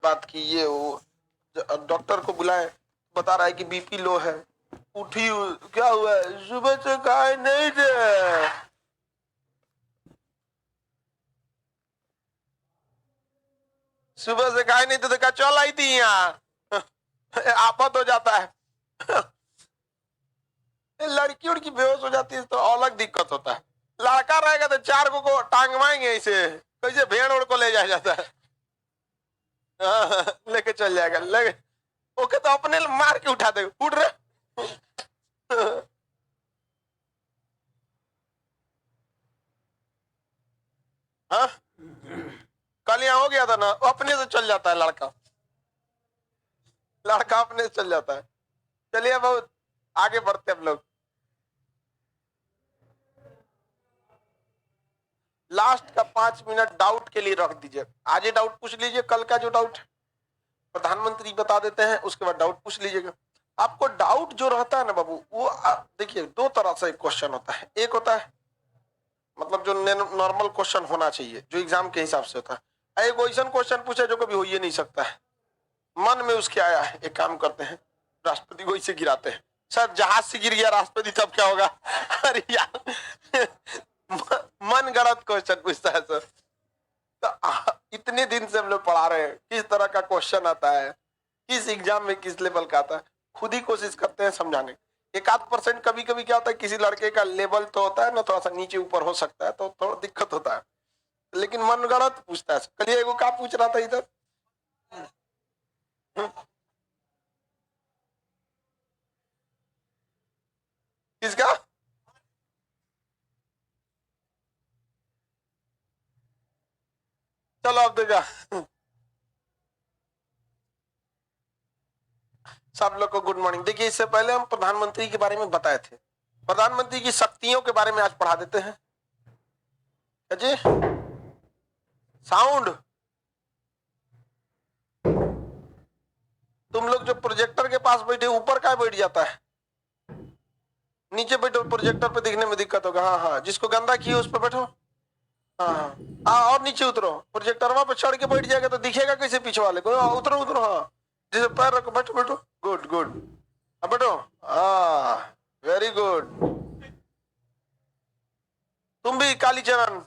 बात की, ये वो डॉक्टर को बुलाए, बता रहा है कि बीपी लो है। उठी, क्या हुआ, सुबह से खाए नहीं थे। सुबह से खाए नहीं थे तो क्या चल आई थी यहाँ। आफत हो जाता है। लड़की उड़की बेहोश हो जाती है तो अलग दिक्कत होता है। लड़का रहेगा तो चार को टांगवाएंगे ऐसे, कैसे भेड़ उड़ को ले जाया जाता है। लेके चल जाएगा, लेके ओके तो अपने मार के उठा दे, उठ रहे। हाँ, कल यहाँ हो गया था ना, अपने से चल जाता है लड़का, लड़का अपने से चल जाता है। चलिए बहुत आगे बढ़ते हम लोग। लास्ट का 5 मिनट डाउट के लिए रख दीजिए। आज ये डाउट पूछ लीजिए, कल का जो डाउट प्रधानमंत्री बता देते हैं, उसके बाद डाउट पूछ लीजिएगा। आपको डाउट जो रहता है ना बाबू, वो देखिए दो तरह से क्वेश्चन होता है। एक होता है मतलब जो नॉर्मल क्वेश्चन होना चाहिए, जो एग्जाम के हिसाब से होता है। एक वैसा क्वेश्चन पूछे जो कभी हो ही नहीं सकता है, मन में उसके आया है। एक काम करते हैं, राष्ट्रपति को इसे गिराते हैं। सर जहाज से गिर गया राष्ट्रपति तब क्या होगा? अरे यार, मन गलत क्वेश्चन पूछता है सर। तो इतने दिन से हम लोग पढ़ा रहे हैं, किस तरह का क्वेश्चन आता है, किस एग्जाम में किस लेवल का आता है, खुद ही कोशिश करते हैं समझाने। 1-8% कभी कभी क्या होता है, किसी लड़के का लेवल तो होता है ना, थोड़ा सा नीचे ऊपर हो सकता है, तो थोड़ा दिक्कत होता है, लेकिन मन गलत पूछता है। कल एगो क्या पूछ रहा था इधर, किसका? चलो अब देखा। सब लोग को गुड मॉर्निंग। देखिए इससे पहले हम प्रधानमंत्री के बारे में बताए थे, प्रधानमंत्री की शक्तियों के बारे में आज पढ़ा देते हैं जी। साउंड, तुम लोग जो प्रोजेक्टर के पास बैठे ऊपर का बैठ जाता है, नीचे बैठो, प्रोजेक्टर पे देखने में दिक्कत होगा। हाँ हाँ, जिसको गंदा किए उस पर बैठो। हाँ हाँ, और नीचे उतरो, प्रोजेक्टर पे चढ़ के बैठ जाएगा तो दिखेगा कैसे पीछे वाले को। उतरो उतरो, हाँ जैसे पैर रखो, बैठो बैठो, गुड गुड, अब बैठो। हाँ वेरी गुड। तुम भी काली चरण,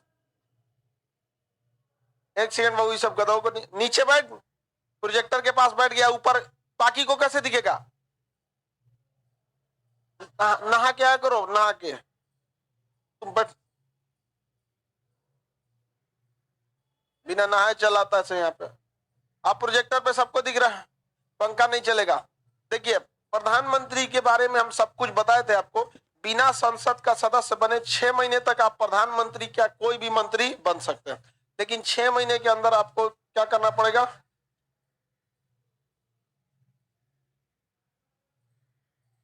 एक सेकंड बाबू, सब गधाओं को नीचे बैठ, प्रोजेक्टर के पास बैठ गया ऊपर, बाकी को कैसे दिखेगा? नहा के आया करो, नहा के तुम बैठ, बिना नहाए चलाता है यहाँ पे। आप प्रोजेक्टर पे सबको दिख रहा है, पंखा नहीं चलेगा। देखिए प्रधानमंत्री के बारे में हम सब कुछ बताए थे आपको। बिना संसद का सदस्य बने 6 महीने तक आप प्रधानमंत्री क्या कोई भी मंत्री बन सकते हैं, लेकिन 6 महीने के अंदर आपको क्या करना पड़ेगा?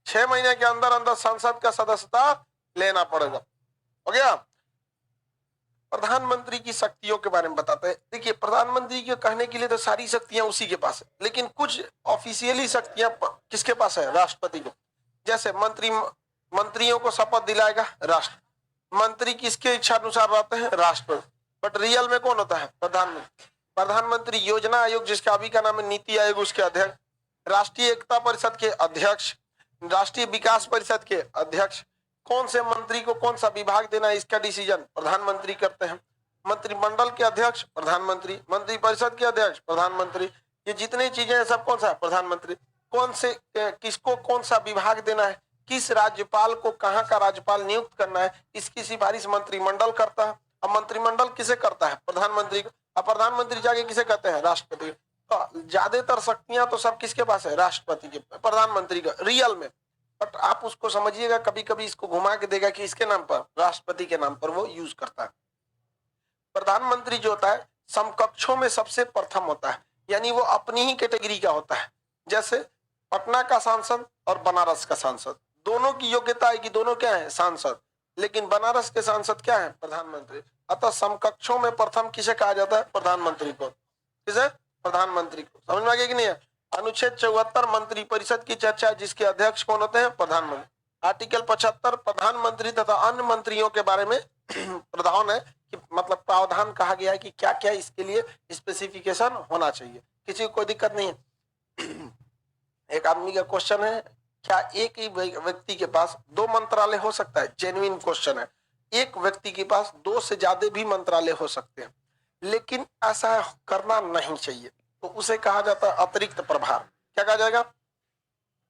6 महीने के अंदर अंदर संसद का सदस्यता लेना पड़ेगा। हो गया? प्रधानमंत्री की शक्तियों के बारे में बताते हैं। देखिए प्रधानमंत्री के कहने के लिए तो सारी शक्तियां उसी के पास है, लेकिन कुछ ऑफिशियली शक्तियां किसके पास है? राष्ट्रपति को। जैसे मंत्रियों को शपथ दिलाएगा राष्ट्र, मंत्री किसके इच्छा अनुसार रहते हैं? राष्ट्रपति। बट रियल में कौन होता है? प्रधानमंत्री। प्रधानमंत्री योजना आयोग, जिसका अभी का नाम है नीति आयोग, उसके अध्यक्ष, राष्ट्रीय एकता परिषद के अध्यक्ष, राष्ट्रीय विकास परिषद के अध्यक्ष, कौन से मंत्री को कौन सा विभाग देना है इसका डिसीजन प्रधानमंत्री करते हैं। मंत्रिमंडल के अध्यक्ष प्रधानमंत्री, मंत्री परिषद के अध्यक्ष प्रधानमंत्री, ये जितनी चीजें हैं सब कौन सा? प्रधानमंत्री। कौन से किसको कौन सा विभाग देना है, किस राज्यपाल को कहाँ का राज्यपाल नियुक्त करना है, इसकी सिफारिश मंत्रिमंडल करता है। अब मंत्रिमंडल किसे करता है? प्रधानमंत्री को। अब प्रधानमंत्री जाके किसे कहते हैं? राष्ट्रपति। तो ज्यादातर शक्तियां तो सब किसके पास है? राष्ट्रपति के, प्रधानमंत्री का रियल में। बट आप उसको समझिएगा, कभी कभी इसको घुमा के देगा कि इसके नाम पर, राष्ट्रपति के नाम पर वो यूज करता है। प्रधानमंत्री जो होता है समकक्षों में सबसे प्रथम होता है, यानी वो अपनी ही कैटेगरी का होता है। जैसे पटना का सांसद और बनारस का सांसद, दोनों की योग्यता है कि दोनों क्या है? सांसद। लेकिन बनारस के सांसद क्या है? प्रधानमंत्री। अतः समकक्षों में प्रथम किसे कहा जाता है? प्रधानमंत्री को। किसे? प्रधानमंत्री को। समझ में आ गया कि नहीं है? अनुच्छेद 74 मंत्री परिषद की चर्चा है, जिसके अध्यक्ष कौन होते हैं? प्रधानमंत्री। आर्टिकल 75 प्रधानमंत्री तथा अन्य मंत्रियों के बारे में प्रधान है कि मतलब प्रावधान कहा गया है कि क्या क्या इसके लिए स्पेसिफिकेशन होना चाहिए। किसी को कोई दिक्कत नहीं है। एक आदमी का क्वेश्चन है, क्या एक ही व्यक्ति के पास 2 मंत्रालय हो सकता है? जेन्युइन क्वेश्चन है। एक व्यक्ति के पास 2 से ज्यादा भी मंत्रालय हो सकते हैं, लेकिन ऐसा करना नहीं चाहिए। तो उसे कहा जाता है अतिरिक्त प्रभार। क्या कहा जाएगा?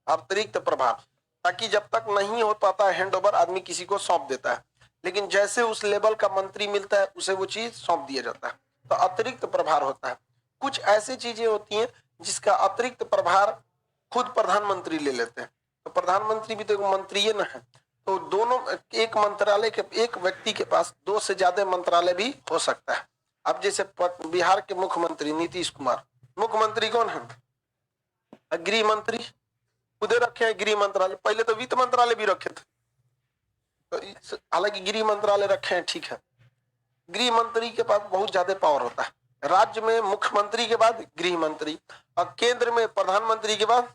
अतिरिक्त प्रभार। ताकि जब तक नहीं हो पाता है हैंडओवर, आदमी किसी को सौंप देता है, लेकिन जैसे उस लेवल का मंत्री मिलता है उसे वो चीज सौंप दिया जाता है। तो अतिरिक्त प्रभार होता है। कुछ ऐसी चीजें होती हैं जिसका अतिरिक्त प्रभार खुद प्रधानमंत्री ले लेते हैं। तो प्रधानमंत्री भी तो एक मंत्री है ना है। तो दोनों, एक मंत्रालय के, एक व्यक्ति के पास 2 से ज्यादा मंत्रालय भी हो सकता है। अब जैसे बिहार के मुख्यमंत्री नीतीश कुमार, मुख्यमंत्री कौन है? गृह मंत्री। खुदे रखे हैं गृह मंत्रालय, पहले तो वित्त मंत्रालय भी रखे थे। तो हालांकि गृह मंत्रालय रखे हैं, ठीक है। गृह मंत्री के पास बहुत ज्यादा पावर होता है। राज्य में मुख्यमंत्री के बाद गृह मंत्री, और केंद्र में प्रधानमंत्री के बाद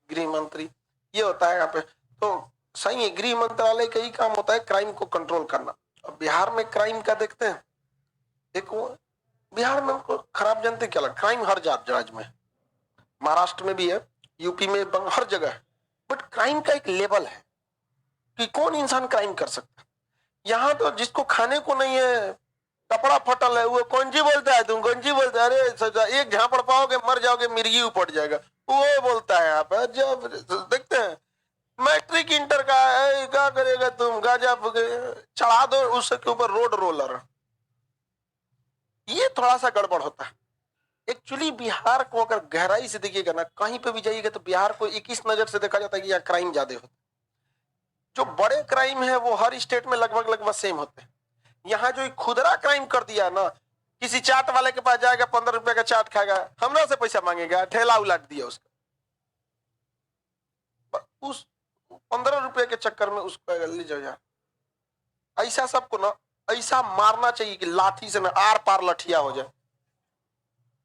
गृह मंत्री, ये होता है यहाँ पे। तो सही है, गृह मंत्रालय का ही काम होता है क्राइम को कंट्रोल करना। अब बिहार में क्राइम का देखते हैं, देखो बिहार में उनको खराब जानते क्या लगा, क्राइम हर राज्य में, महाराष्ट्र में भी है, यूपी में, हर जगह है। बट क्राइम का एक लेवल है कि कौन इंसान क्राइम कर सकता है। यहाँ तो जिसको खाने को नहीं है, कपड़ा फटल है, वो कौन जी बोलता है, तुम कौन जी बोलता है, अरे एक झापड़ पाओगे मर जाओगे, मिर्गी उपड़ जाएगा, वो बोलता है। यहाँ पे जब देखते हैं मैट्रिक इंटर का है, क्या करेगा तुम, गाजा चढ़ा दो उसके ऊपर रोड रोलर। ये थोड़ा सा गड़बड़ होता है। एक्चुअली बिहार को अगर गहराई से देखिएगा ना, कहीं पे भी जाइएगा तो बिहार को एक इस नजर से देखा जाता है कि यहाँ क्राइम ज्यादा होता है। जो बड़े क्राइम है वो हर स्टेट में लगभग लगभग सेम होते हैं। यहाँ जो खुदरा क्राइम कर दिया ना, किसी चाट वाले के पास जाएगा, 15 रुपए का चाट खाएगा, हमरा से पैसा मांगेगा, ठेला उलाट दिया उसका, उस 15 रुपए के चक्कर में उसको ले जाओ यार। ऐसा सबको ना ऐसा मारना चाहिए कि लाठी से ना आर पार लठिया हो जाए,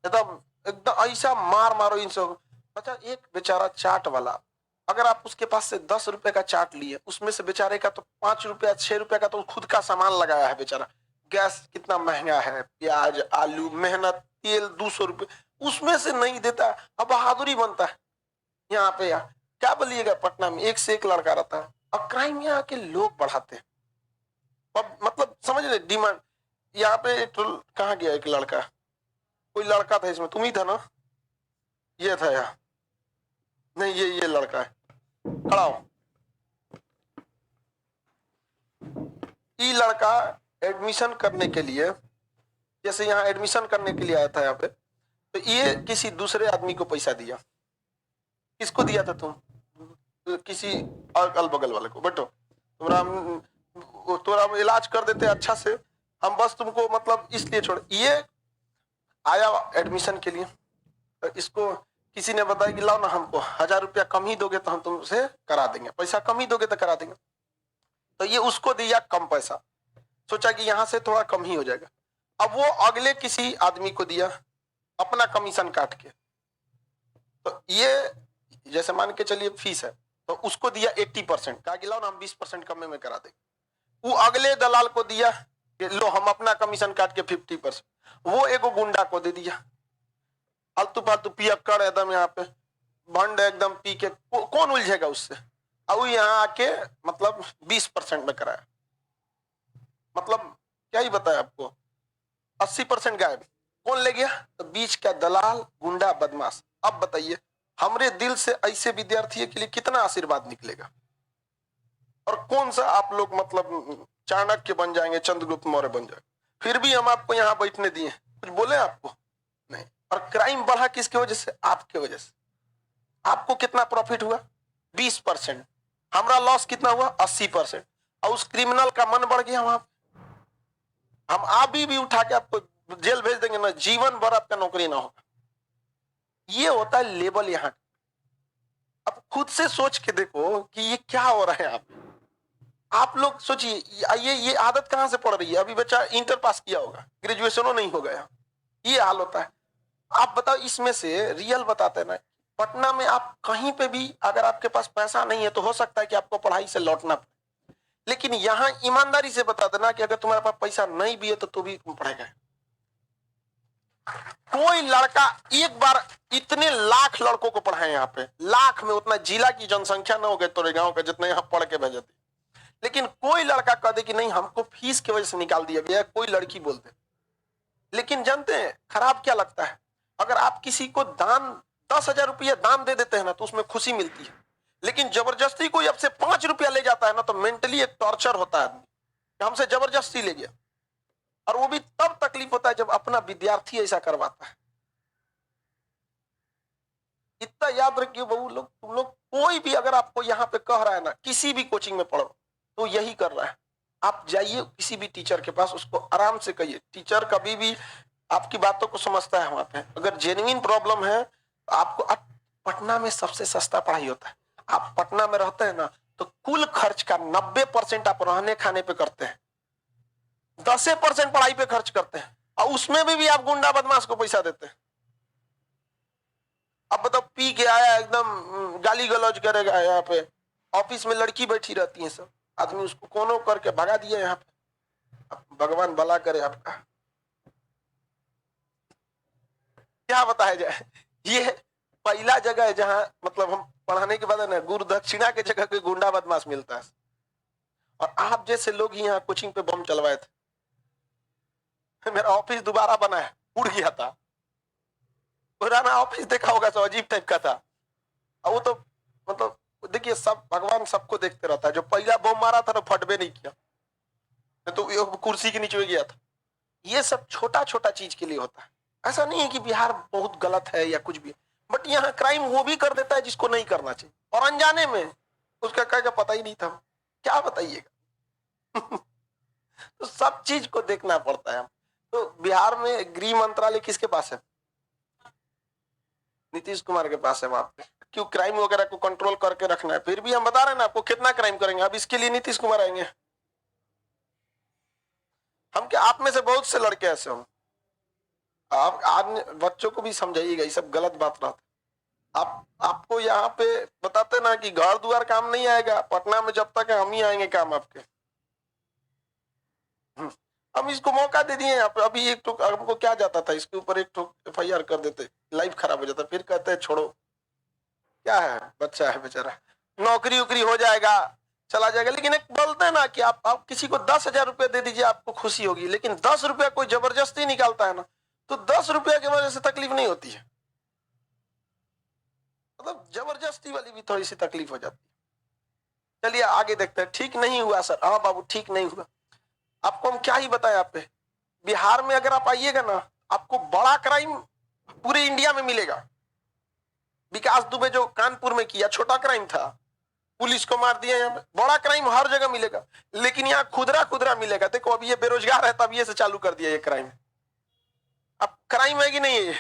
एकदम एकदम ऐसा मार मारो इन सब। अच्छा, एक बेचारा चाट वाला, अगर आप उसके पास से 10 रुपए का चाट लिए, उसमें से बेचारे का तो 5 रुपया 6 रुपया का तो खुद का सामान लगाया है बेचारा। गैस कितना महंगा है, प्याज आलू मेहनत, तेल 200 रुपये, उसमें से नहीं देता। अब बहादुरी बनता है यहाँ पे। यार क्या बोलिएगा, पटना में एक से एक लड़का रहता है, और क्राइम यहाँ के लोग बढ़ाते हैं। अब मतलब समझ ले डिमांड। यहाँ पे कहाँ गया एक लड़का, कोई लड़का था इसमें, तुम ही था ना, ये था यहाँ, नहीं ये लड़का है, खड़ा हो। ये लड़का एडमिशन करने के लिए, जैसे यहाँ एडमिशन करने के लिए आया था यहाँ पे, तो ये किसी दूसरे आदमी को पैसा दिया। किसको दिया था तुम? किसी अगल बगल वाले को, बैठो, तुम्हारा इलाज कर देते अच्छा से, हम बस तुमको मतलब इसलिए छोड़। ये आया एडमिशन के लिए, तो इसको किसी ने बताया कि लाओ ना, हमको 1000 रुपया कम ही दोगे तो हम तुमसे करा देंगे, पैसा कम ही दोगे तो करा देंगे। तो ये उसको दिया कम पैसा, सोचा कि यहां से थोड़ा कम ही हो जाएगा। अब वो अगले किसी आदमी को दिया अपना कमीशन काट के। तो ये जैसे मान के चलिए फीस है, तो उसको दिया 80%, कहा कि लाओ ना हम 20% कम में करा देंगे। वो अगले दलाल को दिया कि लो हम अपना कमीशन काट के 50%, वो एगो गुंडा को दे दिया। फालतू फालतू पियक्कड़ एकदम यहाँ पे भंड एकदम पी के कौन उलझेगा उससे। अब यहाँ आके मतलब 20% में कराया, मतलब क्या ही बताया आपको, 80% गायब। कौन ले गया? तो बीच का दलाल, गुंडा, बदमाश। अब बताइए हमरे दिल से ऐसे विद्यार्थी के लिए कितना आशीर्वाद निकलेगा, और कौन सा आप लोग मतलब चाणक्य बन जाएंगे, चंद्रगुप्त मौर्य बन जाएंगे। फिर भी हम आपको यहाँ बैठने दिए, कुछ बोले आपको नहीं। और क्राइम बढ़ा किसकी वजह से? आपके वजह से। आपको कितना प्रॉफिट हुआ? 20%। हमारा लॉस कितना हुआ? 80%। और उस क्रिमिनल का मन बढ़ गया वहां। हम आप भी उठा के आपको जेल भेज देंगे ना, जीवन भर आपका नौकरी ना होगा। ये होता है लेवल यहाँ। अब खुद से सोच के देखो कि ये क्या हो रहा है। आप लोग सोचिए, ये आदत कहां से पड़ रही है? अभी बच्चा इंटर पास किया होगा, ग्रेजुएशनों नहीं हो गया, ये हाल होता है। आप बताओ, इसमें से रियल बताते हैं ना, पटना में आप कहीं पे भी अगर आपके पास पैसा नहीं है तो हो सकता है कि आपको पढ़ाई से लौटना पड़े, लेकिन यहां ईमानदारी से बता देना कि अगर तुम्हारे पास पैसा नहीं भी है तो भी तुम पढ़ेगा। कोई लड़का एक बार इतने लाख लड़कों को पढ़ाए यहाँ पे, लाख में उतना जिला की जनसंख्या ना हो गए तोरे गांव का जितना यहाँ पढ़ के भेजे थे, लेकिन कोई लड़का कह दे कि नहीं हमको फीस की वजह से निकाल दिया गया, कोई लड़की बोलते। लेकिन जानते हैं खराब क्या लगता है, अगर आप किसी को दान 10,000 रुपया दान दे देते हैं ना तो उसमें खुशी मिलती है, लेकिन जबरदस्ती कोई आपसे 5 रुपया ले जाता है ना तो मेंटली एक टॉर्चर होता है आदमी, हमसे जबरदस्ती ले गया। और वो भी तब तकलीफ होता है जब अपना विद्यार्थी ऐसा करवाता है। इतना याद रखिए बहू लोग, तुम लोग कोई भी अगर आपको यहाँ पे कह रहा है ना किसी भी कोचिंग में पढ़ो तो यही कर रहा है, आप जाइए किसी भी टीचर के पास, उसको आराम से कहिए, टीचर कभी भी आपकी बातों को समझता है वहां पे। अगर जेन्युइन प्रॉब्लम है तो आपको, पटना में सबसे सस्ता पढ़ाई होता है, आप पटना में रहते हैं ना तो कुल खर्च का 90% आप रहने खाने पे करते हैं, 10% पढ़ाई पे खर्च करते हैं, और उसमें भी आप गुंडा बदमाश को पैसा देते हैं। अब बताओ पी के आया एकदम गाली गलौज करेगा, यहाँ पे ऑफिस में लड़की बैठी रहती है, सब आदमी उसको कोनो करके भगा दिया यहाँ पे। भगवान भला करे आपका, क्या बताया जाए। ये पहला जगह है जहां मतलब हम पढ़ाने के बाद है ना गुरु दक्षिणा के जगह कोई गुंडा बदमाश मिलता है। और आप जैसे लोग ही यहाँ कोचिंग पे बम चलवाए थे। मेरा ऑफिस दोबारा बना है, उड़ गया था, पुराना ऑफिस देखा होगा तो अजीब टाइप का था। और वो तो मतलब देखिए सब भगवान सबको देखते रहता है, जो पहला बम मारा था तो फटबे नहीं किया, तो कुर्सी के नीचे गया था। ये सब छोटा छोटा चीज के लिए होता है, ऐसा नहीं है कि बिहार बहुत गलत है या कुछ भी, बट यहाँ क्राइम वो भी कर देता है जिसको नहीं करना चाहिए, और अनजाने में उसका क्या पता ही नहीं था, क्या बताइएगा। तो सब चीज को देखना पड़ता है। तो बिहार में गृह मंत्रालय किसके पास है? नीतीश कुमार के पास है। वहां पे क्यों क्राइम वगैरह को कंट्रोल करके रखना है। फिर भी हम बता रहे हैं ना आपको कितना क्राइम करेंगे, अब इसके लिए नीतीश कुमार आएंगे। हम क्या, आप में से बहुत से लड़के ऐसे हों, आप आज बच्चों को भी समझाइएगा, ये सब गलत बात रहता है। आपको यहाँ पे बताते ना कि घर द्वार काम नहीं आएगा, पटना में जब तक हम ही आएंगे काम आपके। हम इसको मौका दे दिए यहाँ पे, अभी एक तो हमको क्या जाता था, इसके ऊपर एक तो FIR कर देते, लाइफ खराब हो जाता, फिर कहते हैं छोड़ो, क्या है बच्चा है बेचारा, नौकरी उकरी हो जाएगा चला जाएगा। लेकिन एक बोलते हैं ना कि आप किसी को 10,000 रुपया दे दीजिए आपको खुशी होगी, लेकिन 10 रुपया कोई जबरदस्ती निकालता है ना तो 10 रुपया की वजह से तकलीफ नहीं होती है, मतलब जबरदस्ती वाली भी थोड़ी सी तकलीफ हो जाती है। चलिए आगे देखते हैं। ठीक नहीं हुआ सर, हाँ बाबू ठीक नहीं हुआ, आपको हम क्या ही बताएं। आप पे बिहार में अगर आप आइएगा ना आपको बड़ा क्राइम पूरे इंडिया में मिलेगा। विकास दुबे जो कानपुर में किया छोटा क्राइम था, पुलिस को मार दिया, यहाँ पे बड़ा क्राइम हर जगह मिलेगा, लेकिन यहाँ खुदरा खुदरा मिलेगा। देखो अभी ये बेरोजगार है तब ये से चालू कर दिया ये क्राइम। अब क्राइम है कि नहीं है,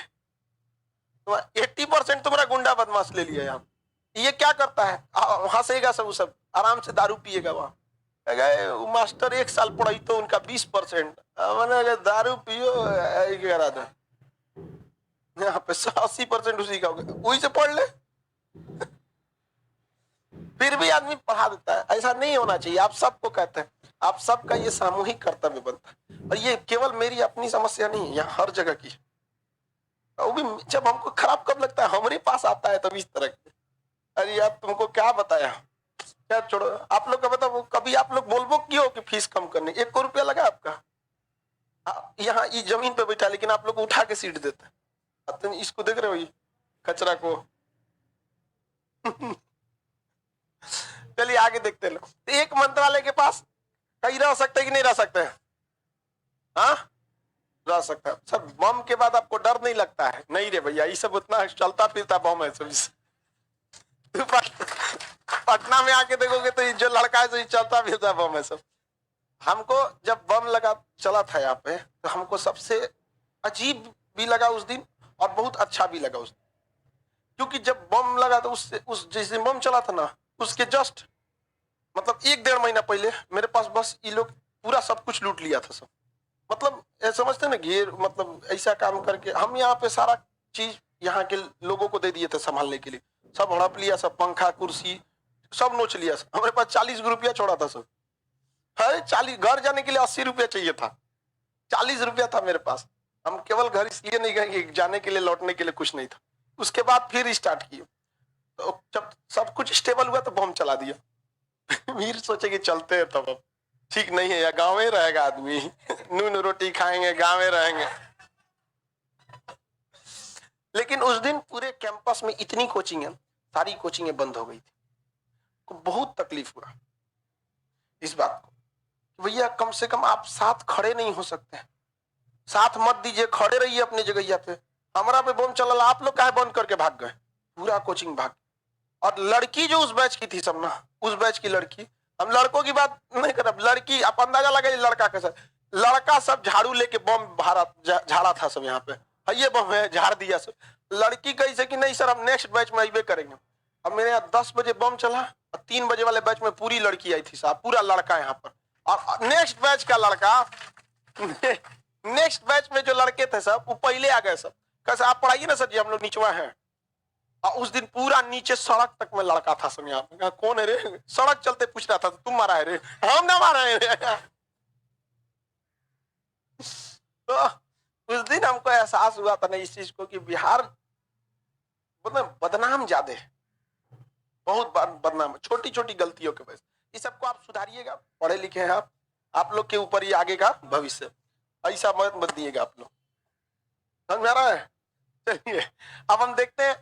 80% तुम्हारा गुंडा बदमाश ले लिया यहाँ। ये क्या करता है, हंसेगा सब आराम से दारू पिएगा। वहां गए मास्टर 1 साल पढ़ाई तो उनका 20%, मैंने दारू पियो करा दो, यहाँ पे 80% उसी का होगा, वही से पढ़ ले। फिर भी आदमी पढ़ा देता है, ऐसा नहीं होना चाहिए। आप सबको कहते हैं, आप सबका ये सामूहिक कर्तव्य बनता है, और ये केवल मेरी अपनी समस्या नहीं है, यहाँ हर जगह की है। वो भी जब हमको खराब कब लगता है, हमारे पास आता है तब इस तरह के, अरे यार तुमको क्या बताया, क्या छोड़ो आप लोग का बताओ। कभी आप लोग बोलबो क्यों कि फीस कम करने, 1 को रुपया लगा आपका, यहाँ ये जमीन पे बैठा, लेकिन आप लोग उठा के सीट देते हैं। तुम इसको देख रहे हो ये कचरा को। चलिए आगे देखते लोग। तो एक मंत्रालय के पास कहीं रह सकते कि नहीं रह सकते हैं? हाँ रह सकता है। सर बम के बाद आपको डर नहीं लगता है? नहीं रे भैया, ये सब उतना चलता फिरता बम है सब। पटना में आके देखोगे तो जो लड़का है तो चलता फिरता बम है सब। हमको जब बम लगा चला था यहाँ पे तो हमको सबसे अजीब भी लगा उस दिन और बहुत अच्छा भी लगा उस दिन, क्योंकि जब बम लगा तो उस जिस दिन बम चला था ना उसके जस्ट मतलब 1-1.5 महीना पहले मेरे पास बस ये लोग पूरा सब कुछ लूट लिया था सब। मतलब समझते ना घेर, मतलब ऐसा काम करके हम यहाँ पे सारा चीज यहाँ के लोगों को दे दिए थे संभालने के लिए। सब हड़प लिया, सब पंखा कुर्सी सब नोच लिया। हमारे पास 40 रुपया छोड़ा था सब। है 40, घर जाने के लिए 80 रुपया चाहिए था, 40 रुपया था मेरे पास। हम केवल घर इसलिए नहीं गए कि जाने के लिए लौटने के लिए कुछ नहीं था। उसके बाद फिर स्टार्ट किए, तो जब सब कुछ स्टेबल हुआ तो बम चला दिया। फिर सोचे कि चलते हैं, तब अब ठीक नहीं है, या गाँव में रहेगा आदमी, नून रोटी खाएंगे, गाँव में रहेंगे। लेकिन उस दिन पूरे कैंपस में इतनी कोचिंग है, सारी कोचिंगें बंद हो गई थी। को बहुत तकलीफ हुआ इस बात को, भैया कम से कम आप साथ खड़े नहीं हो सकते हैं, साथ मत दीजिए, खड़े रहिए अपनी जगह पे। हमारा पे बम चला, आप लोग काहे बंद करके भाग गए? पूरा कोचिंग भाग। और लड़की जो उस बैच की थी सब ना, उस बैच की लड़की, हम लड़कों की बात नहीं कर रहे, लड़की आप अंदाजा लगाइए लड़का कैसा, लड़का सब झाड़ू लेके बम झाड़ा था सब यहाँ पे, ये बम है, झाड़ दिया सब। लड़की कैसे कि नहीं सर हम नेक्स्ट बैच में आइबे करेंगे। अब मेरे यहाँ 10 बजे बम चला और 3 बजे वाले बैच में पूरी लड़की आई थी साहब, पूरा लड़का यहाँ पर। और नेक्स्ट बैच का लड़का, नेक्स्ट बैच में जो लड़के थे सब वो पहले आ गए सब। कैसे आप पढ़ाइए ना सर जी, हम लोग निचवा हैं। और उस दिन पूरा नीचे सड़क तक में लड़का था सब यहाँ पे। कौन है रे? सड़क चलते पूछ रहा था तुम मारा है रे? हम ना मारा है रे। तो उस दिन हमको एहसास हुआ था ना इस चीज को कि बिहार मतलब बदनाम ज्यादा है, बहुत बदनाम, छोटी छोटी गलतियों के वजह से। इस सबको आप सुधारिएगा, पढ़े लिखे हैं आप लोग के ऊपर ही आगे का भविष्य, ऐसा मत दिएगा आप लोग, समझ में आ रहा है? चलिए अब हम देखते हैं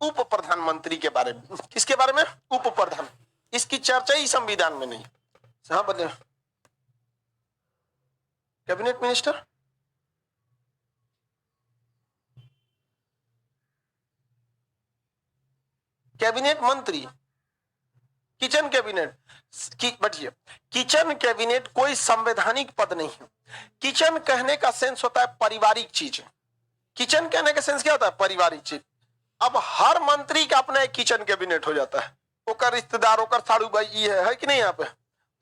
उप प्रधानमंत्री के बारे में। किसके बारे में? उप प्रधान। इसकी चर्चा ही संविधान में नहीं। हाँ बोले कैबिनेट मिनिस्टर, कैबिनेट मंत्री, किचन कैबिनेट बटिए, किचन कैबिनेट कोई संवैधानिक पद नहीं है। किचन कहने का सेंस होता है पारिवारिक चीज। किचन कहने का सेंस क्या होता है? पारिवारिक चीज। अब हर मंत्री का अपना एक किचन कैबिनेट हो जाता है, ओकर रिश्तेदार, ओकर साड़ू भाई ये है कि नहीं यहाँ पे,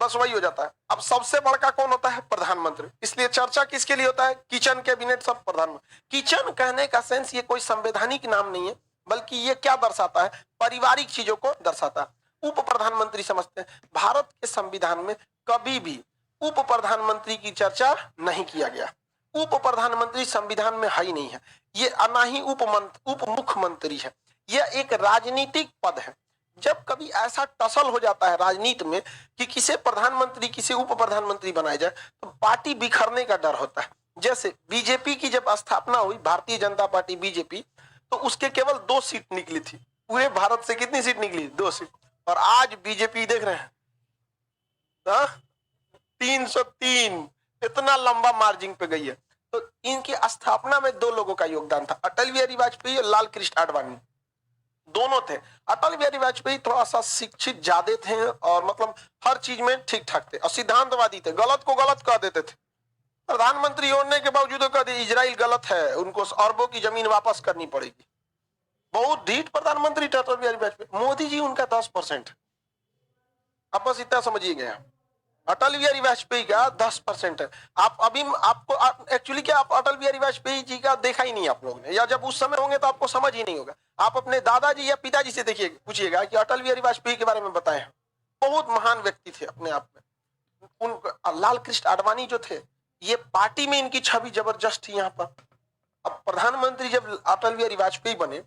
बस वही हो जाता है। अब सबसे बड़का कौन होता है? प्रधानमंत्री। इसलिए चर्चा किसके लिए होता है? किचन कैबिनेट सब प्रधानमंत्री। किचन कहने का सेंस ये कोई संवैधानिक नाम नहीं है, बल्कि ये क्या दर्शाता है? पारिवारिक चीजों को दर्शाता है। उप प्रधानमंत्री समझते हैं, भारत के संविधान में कभी भी उप प्रधानमंत्री की चर्चा नहीं किया गया। उप प्रधानमंत्री संविधान में है ही नहीं है, ये ना ही उप मुख्यमंत्री है, यह एक राजनीतिक पद है। जब कभी ऐसा टसल हो जाता है राजनीति में कि किसे प्रधानमंत्री किसे उप प्रधानमंत्री बनाया जाए, तो पार्टी बिखरने का डर होता है। जैसे बीजेपी की जब स्थापना हुई, भारतीय जनता पार्टी बीजेपी, तो उसके केवल 2 सीट निकली थी। पूरे भारत से कितनी सीट निकली? 2 सीट। और आज बीजेपी देख रहे हैं 303, इतना लंबा मार्जिन पे गई है। तो इनकी स्थापना में 2 लोगों का योगदान था, अटल बिहारी वाजपेयी और लाल कृष्ण आडवाणी, दोनों थे। अटल बिहारी वाजपेयी थोड़ा सा शिक्षित ज्यादा थे और मतलब हर चीज में ठीक ठाक थे और सिद्धांतवादी थे, गलत को गलत कह देते थे। प्रधानमंत्री होने के बावजूद कहते इजराइल गलत है, उनको अरबों की जमीन वापस करनी पड़ेगी। बहुत ढीठ प्रधानमंत्री अटल बिहारी वाजपेयी। मोदी जी उनका 10%, आप बस इतना समझिएगा। अटल बिहारी वाजपेयी का 10% है। आप अभी आपको एक्चुअली क्या आप अटल बिहारी वाजपेयी जी का देखा ही नहीं आप लोगों ने, या जब उस समय होंगे तो आपको समझ ही नहीं होगा। आप अपने दादाजी या पिताजी से देखिए, पूछिएगा कि अटल बिहारी वाजपेयी के बारे में बताएं, बहुत महान व्यक्ति थे अपने आप में। उन लाल कृष्ण आडवाणी जो थे, ये पार्टी में इनकी छवि जबरदस्त थी यहाँ पर। अब प्रधानमंत्री जब अटल बिहारी वाजपेयी बने,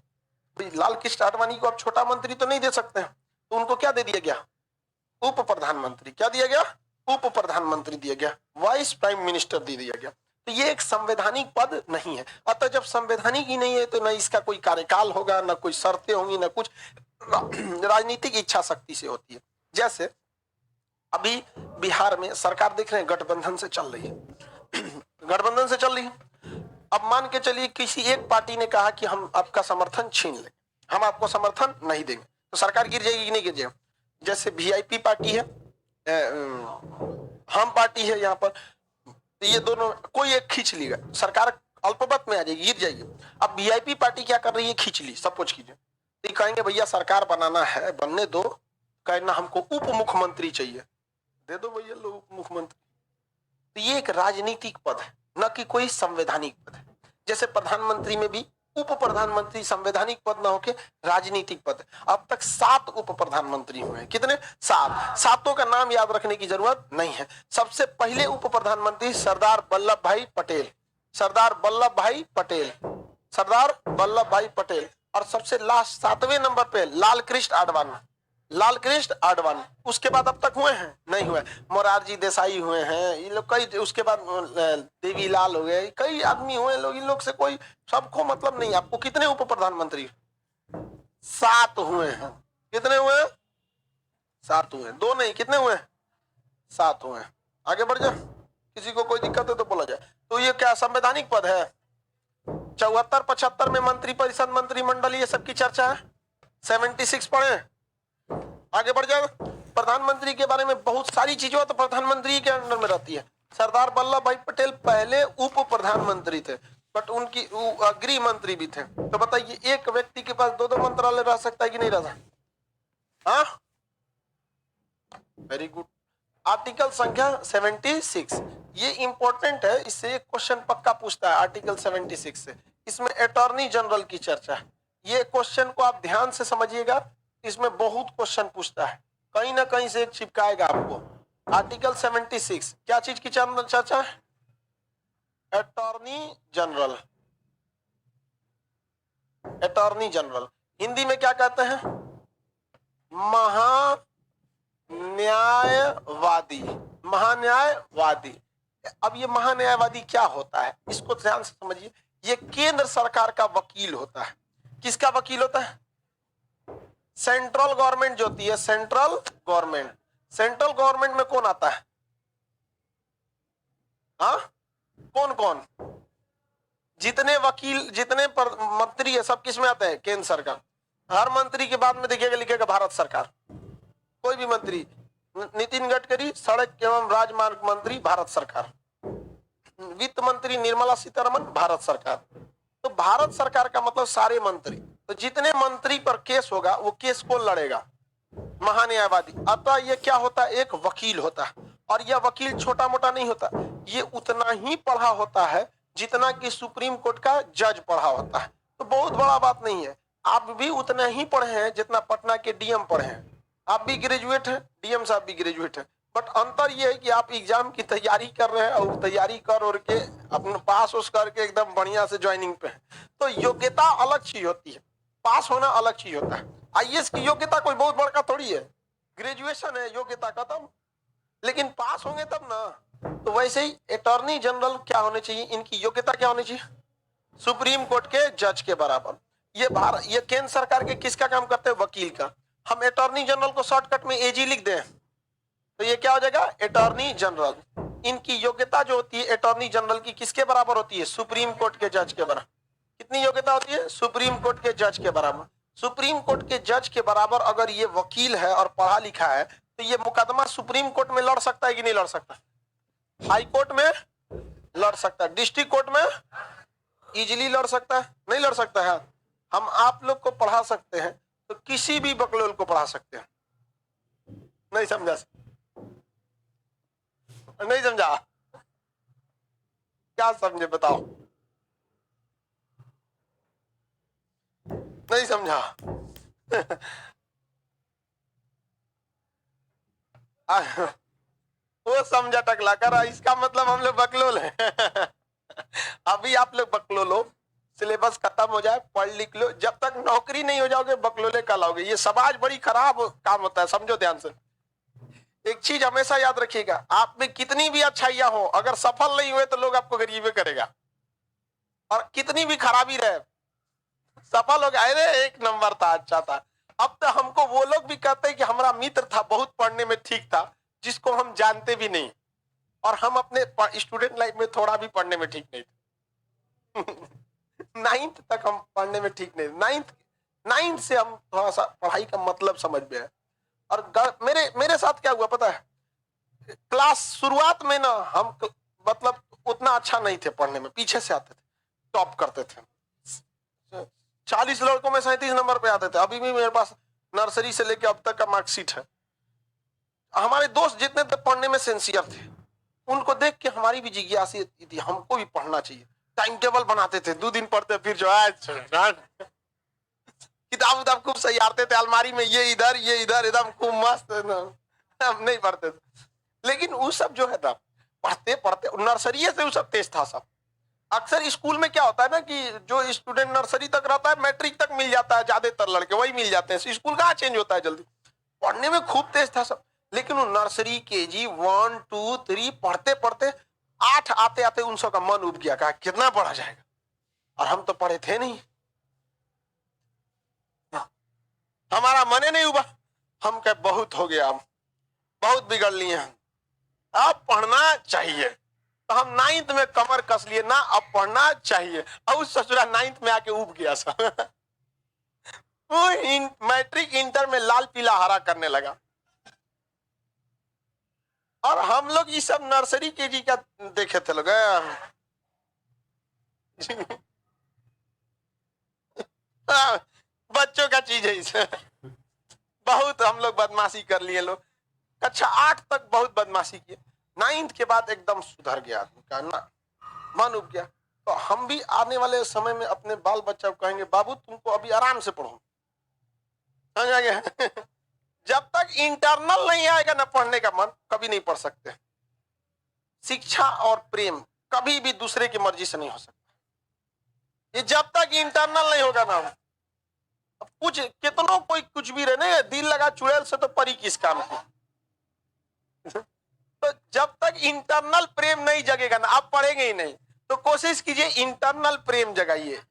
लाल कृष्ण आडवाणी को अब छोटा मंत्री तो नहीं दे सकते हैं, तो उनको क्या दे दिया गया? उप प्रधानमंत्री। क्या दिया गया? उप प्रधानमंत्री दिया गया, वाइस प्राइम मिनिस्टर दे दिया गया। तो ये एक संवैधानिक पद नहीं है। अतः जब संवैधानिक ही नहीं है तो न इसका कोई कार्यकाल होगा, न कोई शर्तें होंगी, न कुछ, राजनीतिक इच्छा शक्ति से होती है। जैसे अभी बिहार में सरकार देख रहे हैं गठबंधन से चल रही है, गठबंधन से चल रही है। अब मान के चलिए किसी एक पार्टी ने कहा कि हम आपका समर्थन छीन लेंगे, हम आपको समर्थन नहीं देंगे, तो सरकार गिर जाएगी कि नहीं गिर जाएगी? जैसे वीआईपी पार्टी है, हम पार्टी है यहाँ पर, ये दोनों कोई एक खींच लेगा, सरकार अल्पमत में आ जाएगी, गिर जाएगी। अब वीआईपी पार्टी क्या कर रही है? खींच ली, सब कुछ कीजिए, तो कहेंगे भैया सरकार बनाना है, बनने दो, कहना हमको उप मुख्यमंत्री चाहिए, दे दो भैया लो उप मुख्यमंत्री। तो ये एक राजनीतिक पद है, न कि कोई संवैधानिक पद है। जैसे प्रधानमंत्री में भी उप प्रधानमंत्री संवैधानिक पद ना होके राजनीतिक पद है। अब तक 7 उप प्रधानमंत्री हुए हैं। कितने? 7। सातों का नाम याद रखने की जरूरत नहीं है। सबसे पहले उप प्रधानमंत्री सरदार वल्लभ भाई पटेल, सरदार वल्लभ भाई पटेल, सरदार वल्लभ भाई पटेल। और सबसे लास्ट 7वें नंबर पे लाल कृष्ण आडवाणी, लाल कृष्ण आडवाणी। उसके बाद अब तक हुए हैं? नहीं हुए। मोरारजी देसाई हुए हैं, ये लोग कई, उसके बाद देवीलाल हो गए, कई आदमी हुए लोग, इन लोग से कोई सबको मतलब नहीं। आपको कितने उप प्रधानमंत्री? 7 हुए हैं। कितने हुए? 7 हुए। 2 नहीं, कितने हुए? 7 हुए। आगे बढ़ जाओ, किसी को कोई दिक्कत है तो बोला जाए। तो ये क्या संवैधानिक पद है? 74 75 में मंत्री परिषद, मंत्रिमंडल, ये सब की चर्चा है। 76 पढ़े। आगे बढ़ जाओ। प्रधानमंत्री के बारे में बहुत सारी चीजों तो प्रधानमंत्री के अंडर में रहती है। सरदार वल्लभ भाई पटेल पहले उप प्रधानमंत्री थे, बट उनकी गृह मंत्री भी थे। तो बताइए, एक व्यक्ति के पास 2 मंत्रालय रह सकता है कि नहीं रह सकता? हाँ, वेरी गुड। आर्टिकल संख्या 76, ये इंपॉर्टेंट है, इससे एक क्वेश्चन पक्का पूछता है आर्टिकल 76 से। इसमें अटॉर्नी जनरल की चर्चा है। ये क्वेश्चन को आप ध्यान से समझिएगा, इसमें बहुत क्वेश्चन पूछता है, कहीं ना कहीं से एक चिपकाएगा आपको। आर्टिकल 76 क्या चीज की चर्चा है? Attorney general. Attorney general Hindi में क्या कहते हैं? महान्यायवादी। महान्यायवादी। अब ये महान्यायवादी क्या होता है, इसको ध्यान से समझिए। ये केंद्र सरकार का वकील होता है। किसका वकील होता है? सेंट्रल गवर्नमेंट जो होती है, सेंट्रल गवर्नमेंट। सेंट्रल गवर्नमेंट में कौन आता है? हाँ, कौन कौन? जितने वकील, जितने मंत्री है, सब किस में आते हैं? केंद्र सरकार। हर मंत्री के बाद में देखिएगा, लिखेगा भारत सरकार। कोई भी मंत्री, नितिन गडकरी सड़क एवं राजमार्ग मंत्री, भारत सरकार। वित्त मंत्री निर्मला सीतारमण, भारत सरकार। तो भारत सरकार का मतलब सारे मंत्री। तो जितने मंत्री पर केस होगा वो केस कौन लड़ेगा? महान्यायवादी। अतः ये क्या होता है? एक वकील होता है। और यह वकील छोटा मोटा नहीं होता, ये उतना ही पढ़ा होता है जितना कि सुप्रीम कोर्ट का जज पढ़ा होता है। तो बहुत बड़ा बात नहीं है। आप भी उतना ही पढ़े हैं जितना पटना के डीएम पढ़े हैं। आप भी ग्रेजुएट हैं, डीएम साहब भी ग्रेजुएट हैं। बट अंतर यह है कि आप एग्जाम की तैयारी कर रहे हैं और तैयारी कर और के अपने पास उस करके एकदम बढ़िया से ज्वाइनिंग पे है। तो योग्यता अलग चीज होती है, पास होना अलग चीज होता है। आईएएस की योग्यता कोई बहुत बड़का थोड़ी है, ग्रेजुएशन है, योग्यता खत्म। लेकिन पास होंगे तब ना। तो वैसे ही अटॉर्नी जनरल क्या होने चाहिए? इनकी योग्यता क्या होनी चाहिए? सुप्रीम कोर्ट के जज के बराबर। ये केंद्र सरकार के किसका काम करते हैं? वकील का। हम अटॉर्नी जनरल को शॉर्टकट में एजी लिख दें तो ये क्या हो जाएगा? Attorney general. इनकी योग्यता जो होती है अटॉर्नी जनरल की किसके बराबर होती है? सुप्रीम कोर्ट के जज के बराबर। कितनी योग्यता होती है? सुप्रीम कोर्ट के जज के बराबर। सुप्रीम कोर्ट के जज के बराबर अगर ये वकील है और पढ़ा लिखा है तो ये मुकदमा सुप्रीम कोर्ट में लड़ सकता है कि नहीं लड़ सकता? हाई कोर्ट में लड़ सकता है, डिस्ट्रिक्ट कोर्ट में इजीली लड़ सकता है, नहीं लड़ सकता है? हम आप लोग को पढ़ा सकते हैं तो किसी भी बकलोल को पढ़ा सकते हैं। नहीं समझा? नहीं समझा? क्या समझे बताओ? नहीं समझा? वो समझा टकला कर, इसका मतलब हम लोग बकलोल हैं। अभी आप लोग बकलोल हो, सिलेबस खत्म हो जाए, पढ़ लिख लो, जब तक नौकरी नहीं हो जाओगे बकलोले कहलाओगे। ये समाज बड़ी खराब काम होता है, समझो ध्यान से। एक चीज हमेशा याद रखिएगा, आप में कितनी भी अच्छाइयां हो, अगर सफल नहीं हुए तो लोग आपको गरीबे करेगा। और कितनी भी खराबी रहे, सफल हो गया, अरे एक नंबर था, अच्छा था। अब तो हमको वो लोग भी कहते हैं कि हमारा मित्र था, बहुत पढ़ने में ठीक था, जिसको हम जानते भी नहीं। और हम अपने स्टूडेंट लाइफ में थोड़ा भी पढ़ने में ठीक नहीं थे। 9th तक हम पढ़ने में ठीक नहीं, 9th से हम थोड़ा सा पढ़ाई का मतलब समझ में आया। और मेरे साथ क्या हुआ पता है? क्लास शुरुआत में ना हम मतलब उतना अच्छा नहीं थे पढ़ने में, पीछे से आते थे, टॉप करते थे। 40 लड़कों में 37 नंबर पे आते थे। अभी भी मेरे पास नर्सरी से लेके अब तक का मार्कशीट है। हमारे दोस्त जितने थे पढ़ने में सिंसियर थे, उनको देख के हमारी भी जिज्ञासा थी, हमको भी पढ़ना चाहिए। टाइम टेबल बनाते थे, 2 दिन पढ़ते फिर जो है किताब उताब खूब सजाते थे अलमारी में, ये इधर एकदम खूब मस्त। हम नहीं पढ़ते थे, लेकिन वो सब जो है ना, पढ़ते पढ़ते नर्सरी से वो सब तेज था सब। अक्सर स्कूल में क्या होता है ना कि जो स्टूडेंट नर्सरी तक रहता है मैट्रिक तक मिल जाता है, ज्यादातर लड़के वही मिल जाते हैं। स्कूल कहाँ चेंज होता है जल्दी। पढ़ने में खूब तेज था सब, लेकिन वो नर्सरी केजी 1 2 3 पढ़ते पढ़ते 8 आते आते उन सब का मन उब गया, कहा कितना पढ़ा जाएगा, और हम तो पढ़े थे नहीं, हमारा मन ही नहीं उबा। हम कहे बहुत हो गया, हम बहुत बिगड़ लिए हैं, अब पढ़ना चाहिए। तो हम 9th में कमर कस लिए ना, अब पढ़ना चाहिए, और ससुरा 9th में आके उब गया सब। मैट्रिक इंटर में लाल पीला हरा करने लगा। और हम लोग ये सब नर्सरी केजी का देखे थे लोग। बच्चों का चीज है इसे। बहुत हम लोग बदमाशी कर लिए लोग, कक्षा 8 तक बहुत बदमाशी किए, 9th के बाद एकदम सुधर गया आदमी का ना, मन उब गया। तो हम भी आने वाले समय में अपने बाल बच्चा को कहेंगे बाबू तुमको अभी आराम से पढ़ो, समझ आ गया। जब तक इंटरनल नहीं आएगा ना पढ़ने का मन, कभी नहीं पढ़ सकते। शिक्षा और प्रेम कभी भी दूसरे की मर्जी से नहीं हो सकता। ये जब तक इंटरनल नहीं होगा ना, कुछ कितनों कोई कुछ भी रहे, दिल लगा चुड़ैल से तो परी किस काम की। तो जब तक इंटरनल प्रेम नहीं जगेगा ना, आप पढ़ेंगे ही नहीं। तो कोशिश कीजिए इंटरनल प्रेम जगाइए।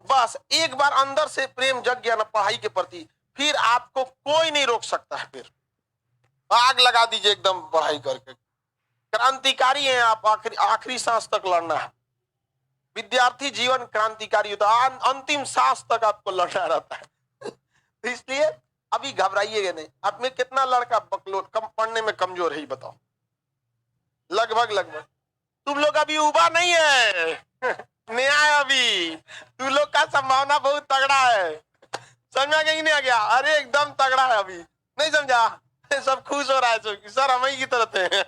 बस एक बार अंदर से प्रेम जग गया ना पढ़ाई के प्रति, फिर आपको कोई नहीं रोक सकता है। फिर आग लगा दीजिए एकदम पढ़ाई करके, क्रांतिकारी हैं आप, आखिरी आखिरी सांस तक लड़ना है। विद्यार्थी जीवन क्रांतिकारी होता है, अंतिम सांस तक आपको लड़ना रहता है। तो इसलिए अभी घबराइएगा नहीं। आप में कितना लड़का बकलोल कम पढ़ने में कमजोर है, बताओ? लगभग लगभग तुम लोग अभी उबा नहीं है। नया है अभी, तुम लोग का संभावना बहुत तगड़ा है। समझा कि नहीं आ गया? अरे एकदम तगड़ा है अभी, नहीं समझा? सब खुश हो रहा है सर हम ही की तरह थे।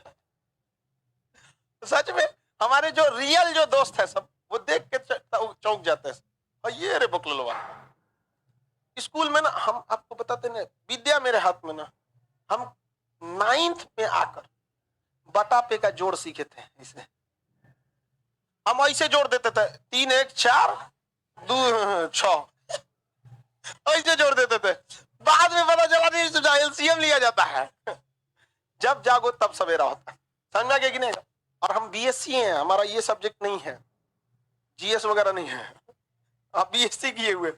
सच में हमारे जो रियल जो दोस्त है सब, वो देख के चौंक जाते हैं। और ये रे बकलोलवा, स्कूल में ना हम आपको बताते ना, विद्या मेरे हाथ में ना, हम 9th में आकर बटापे का जोड़ सीखे थे। इसे हम ऐसे जोड़ देते थे, 3 1 4 2 6 ऐसे जोड़ देते थे। बाद में पता चला नहीं एलसीएम लिया जाता है। जब जागो तब सवेरा होता है। समझा गया कि नहीं? और हम बीएससी हैं, हमारा ये सब्जेक्ट नहीं है, जीएस वगैरह नहीं है, आप बीएससी किए हुए।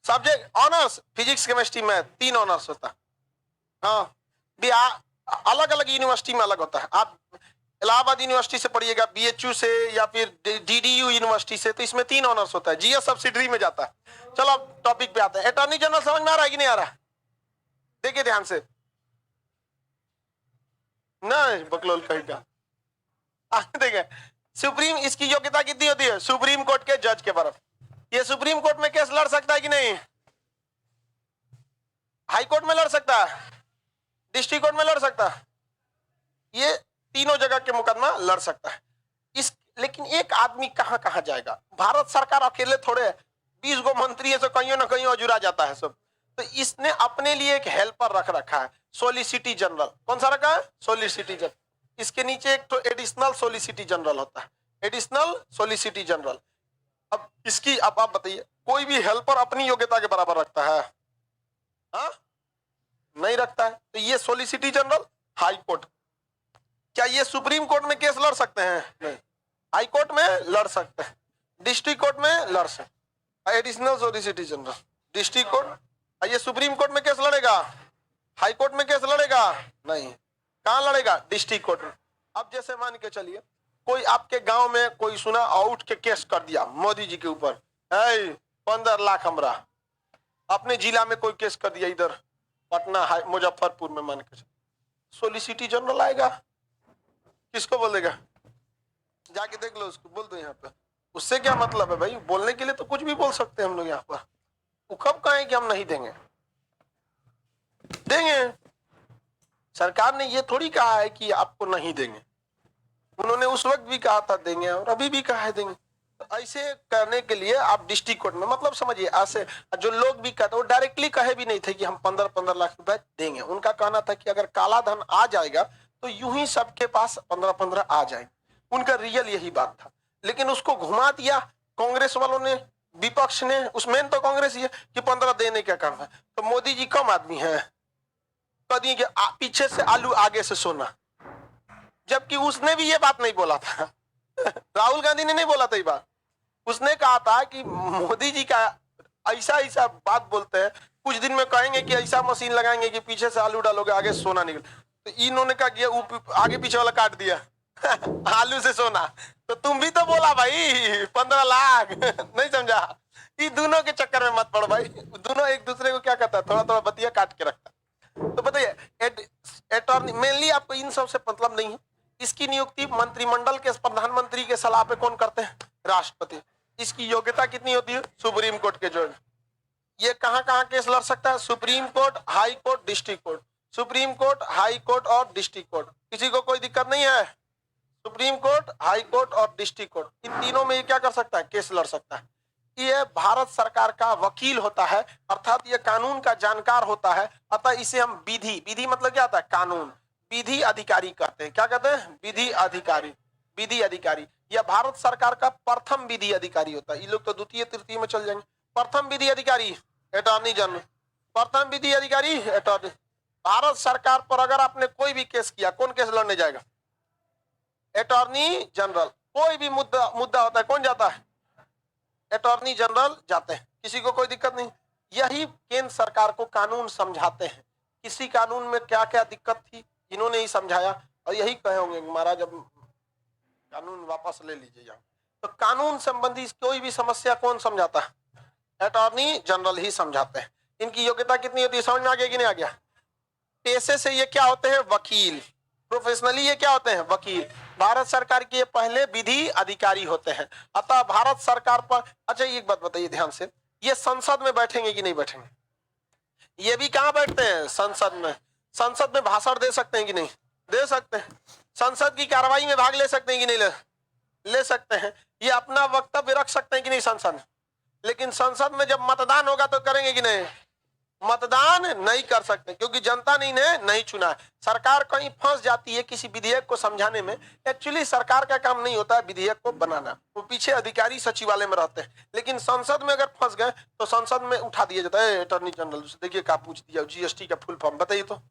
Subject honours physics chemistry math 3 honours होता है। हाँ, अलग अलग यूनिवर्सिटी में अलग होता है। आप इलाहाबाद यूनिवर्सिटी से पढ़िएगा, बीएचयू से या फिर डीडीयू यूनिवर्सिटी से, तो इसमें 3 ऑनर्स होता है। जीएस सब्सिडरी में जाता है। चलो अब टॉपिक पे आते हैं। अटॉर्नी जनरल समझ में आ रहा है कि नहीं आ रहा? देखिए ध्यान से, नहीं बकलोल कहेगा। देखिए सुप्रीम, इसकी योग्यता कितनी होती है? सुप्रीम कोर्ट के जज के बराबर। ये सुप्रीम कोर्ट में केस लड़ सकता है कि नहीं? हाई कोर्ट में लड़ सकता है, डिस्ट्रिक्ट कोर्ट में लड़ सकता है, ये तीनों जगह के मुकदमा लड़ सकता है। इस लेकिन एक आदमी कहां कहां जाएगा? भारत सरकार अकेले थोड़े 20 गो मंत्री है, तो कहीं ना कहीं अजुरा जाता है सब। तो इसने अपने लिए एक हेल्पर रख रखा है, सोलिसिटी जनरल। कौन सा रखा है? सोलिसिटी जनरल। इसके नीचे एक तो एडिशनल सोलिसिटी जनरल होता है, एडिशनल सोलिसिटी जनरल। अब इसकी अब आप बताइए, कोई भी हेल्पर अपनी योग्यता के बराबर रखता है? हाँ, नहीं रखता है। तो ये सोलिसिटी जनरल हाई कोर्ट, क्या ये सुप्रीम कोर्ट में केस लड़ सकते हैं? नहीं। हाई कोर्ट में लड़ सकते हैं, डिस्ट्रिक्ट कोर्ट में लड़ सकते। Additional solicitor general district court. ये सुप्रीम कोर्ट में केस लड़ेगा? हाई कोर्ट में केस लड़ेगा? नहीं। कहां लड़ेगा? डिस्ट्रिक्ट कोर्ट में। अब जैसे मान के चलिए कोई आपके गांव में कोई सुना और उठ के केस कर दिया मोदी जी के ऊपर, 15 लाख हमरा। अपने जिला में कोई केस कर दिया, इधर पटना मुजफ्फरपुर में, मान के सोलिसिटी जनरल आएगा, किसको बोलेगा? जाके देख लो उसको, बोल दो यहाँ पे। उससे क्या मतलब है भाई? बोलने के लिए तो कुछ भी बोल सकते हैं हम लोग यहाँ पर। वो कब कहें कि हम नहीं देंगे? देंगे। सरकार ने ये थोड़ी कहा है कि आपको नहीं देंगे, उन्होंने उस वक्त भी कहा था देंगे और अभी भी कहा है देंगे। तो ऐसे करने के लिए आप डिस्ट्रिक्ट कोर्ट में, मतलब समझिए ऐसे जो लोग भी कहते, वो डायरेक्टली कहे भी नहीं थे कि हम 15-15 लाख रुपए देंगे। उनका कहना था कि अगर काला धन आ जाएगा तो यूं ही सबके पास 15-15 आ जाएंगे। उनका रियल यही बात था, लेकिन उसको घुमा दिया कांग्रेस वालों ने, विपक्ष ने। उसमें तो कांग्रेस ही है कि 15 देने क्या काम है। तो मोदी जी कम आदमी है, कदी के पीछे से आलू आगे से सोना, जबकि उसने भी ये बात नहीं बोला था। राहुल गांधी ने नहीं बोला था ये बात। उसने कहा था कि मोदी जी का ऐसा ऐसा बात बोलते हैं, कुछ दिन में कहेंगे कि ऐसा मशीन लगाएंगे कि पीछे से आलू डालोगे आगे से सोना निकल। तो इन्होंने कहा कि आगे पीछे वाला काट दिया। आलू से सोना। तो तुम भी तो बोला भाई 15 लाख। नहीं समझा? ये दोनों के चक्कर में मत पड़ो भाई, दोनों एक दूसरे को क्या कहता है, थोड़ा थोड़ा बतिया काट के रखता। तो बताइए, अटॉर्नी मेनली आपको इन सब से मतलब नहीं है। इसकी नियुक्ति मंत्रिमंडल के प्रधानमंत्री के सलाह पे कौन करते हैं? राष्ट्रपति। इसकी योग्यता कितनी होती है? सुप्रीम कोर्ट के जज। ये कहां कहां केस लड़ सकता है? Supreme court, high court, district court. Supreme court, high court और डिस्ट्रिक्ट कोर्ट। किसी को कोई दिक्कत नहीं है? सुप्रीम कोर्ट, हाई कोर्ट और डिस्ट्रिक्ट कोर्ट, इन तीनों में ये क्या कर सकता है? केस लड़ सकता है। ये भारत सरकार का वकील होता है, अर्थात ये कानून का जानकार होता है। अतः इसे हम विधि, विधि मतलब क्या होता है? कानून। विधि अधिकारी कहते हैं। क्या कहते हैं? विधि अधिकारी। विधि अधिकारी यह भारत सरकार का प्रथम विधि अधिकारी होता है। ये लोग तो द्वितीय तृतीय में चल जाएंगे। प्रथम विधि अधिकारी अटॉर्नी जनरल। प्रथम विधि अधिकारी अटॉर्नी। भारत सरकार पर अगर आपने कोई भी केस किया, कौन केस लड़ने जाएगा? Attorney general. कोई भी मुद्दा होता है, कौन जाता है? अटॉर्नी जनरल जाते हैं। किसी को कोई दिक्कत नहीं। यही केंद्र सरकार को कानून समझाते हैं। किसी कानून में क्या क्या दिक्कत थी, इन्होंने ही समझाया, और यही कहे होंगे महाराज अब कानून वापस ले लीजिए यहाँ। तो कानून संबंधी कोई भी समस्या कौन समझाता है? अटॉर्नी जनरल ही समझाते हैं। इनकी योग्यता कितनी होती है? समझ में आ गया कि नहीं आ गया? पेशे से ये क्या होते हैं? वकील। प्रोफेशनली ये क्या होते हैं? वकील। भारत सरकार के पहले विधि अधिकारी होते हैं। अतः भारत सरकार पर, अच्छा एक बात बताइए ध्यान से, ये संसद में बैठेंगे कि नहीं बैठेंगे? ये भी कहां बैठते हैं? संसद में। संसद में भाषण दे सकते हैं कि नहीं? दे सकते हैं। संसद की कार्रवाई में भाग ले सकते हैं कि नहीं? ले सकते हैं। ये अपना वक्तव्य रख सकते हैं कि नहीं संसद में? लेकिन संसद में जब मतदान होगा तो करेंगे कि नहीं? मतदान नहीं कर सकते, क्योंकि जनता ने इन्हें नहीं चुना है। सरकार कहीं फंस जाती है किसी विधेयक को समझाने में। एक्चुअली सरकार का काम नहीं होता है विधेयक को बनाना, वो पीछे अधिकारी सचिवालय में रहते हैं। लेकिन संसद में अगर फंस गए तो संसद में उठा दिया जाता है। अटॉर्नी जनरल से देखिए क्या पूछ दिया, जीएसटी का फुल फॉर्म बताइए तो।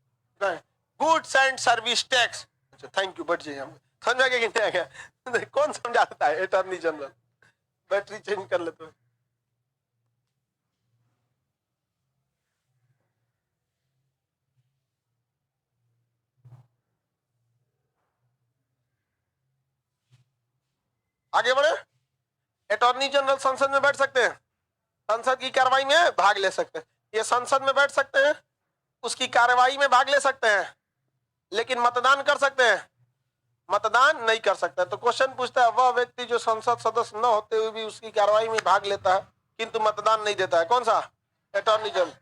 Goods and service tax. अच्छा थैंक यू, बढ़ जाइए। हम समझा कि नहीं आ गया? कौन समझाता है? Attorney general. बैटरी चेंज कर लेते हैं। आगे बढ़े। अटॉर्नी जनरल संसद में बैठ सकते हैं, संसद की कार्रवाई में भाग ले सकते हैं। ये संसद में बैठ सकते हैं, उसकी कार्रवाई में भाग ले सकते हैं, लेकिन मतदान कर सकते हैं? मतदान नहीं कर सकता। तो क्वेश्चन पूछता है, वह व्यक्ति जो संसद सदस्य न होते हुए भी उसकी कार्रवाई में भाग लेता है किंतु मतदान नहीं देता है, कौन सा? Attorney general.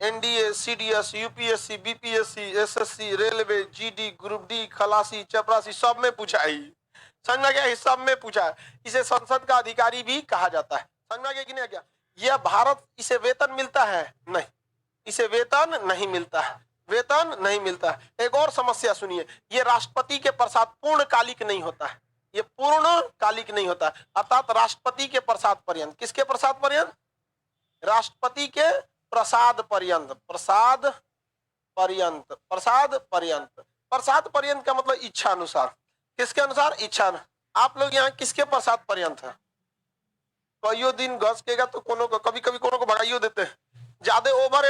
NDA, CDS, UPSC, BPSC, SSC, railway, GD, group D, खलासी, चपरासी, सब में पूछा है। समझ में गया? सब में पूछा है। इसे संसद का अधिकारी भी कहा जाता है। समझ में गया कि नहीं गया? यह भारत, इसे वेतन मिलता है? नहीं, इसे वेतन नहीं मिलता है। वेतन नहीं मिलता है। एक और समस्या सुनिए, ये राष्ट्रपति के प्रसाद पूर्णकालिक नहीं होता है। ये पूर्णकालिक नहीं होता है, अर्थात राष्ट्रपति के प्रसाद पर्यंत। किसके प्रसाद पर्यंत? राष्ट्रपति के प्रसाद पर्यंत। प्रसाद पर्यंत। प्रसाद पर्यंत। प्रसाद पर्यंत का मतलब इच्छा अनुसार। किसके अनुसार? इच्छा। आप लोग यहाँ किसके प्रसाद पर्यंत है? कईयों दिन घस केगा तो कोनो को, कभी कभी कोनो को भगाइयो देते हैं। ज्यादा ओवर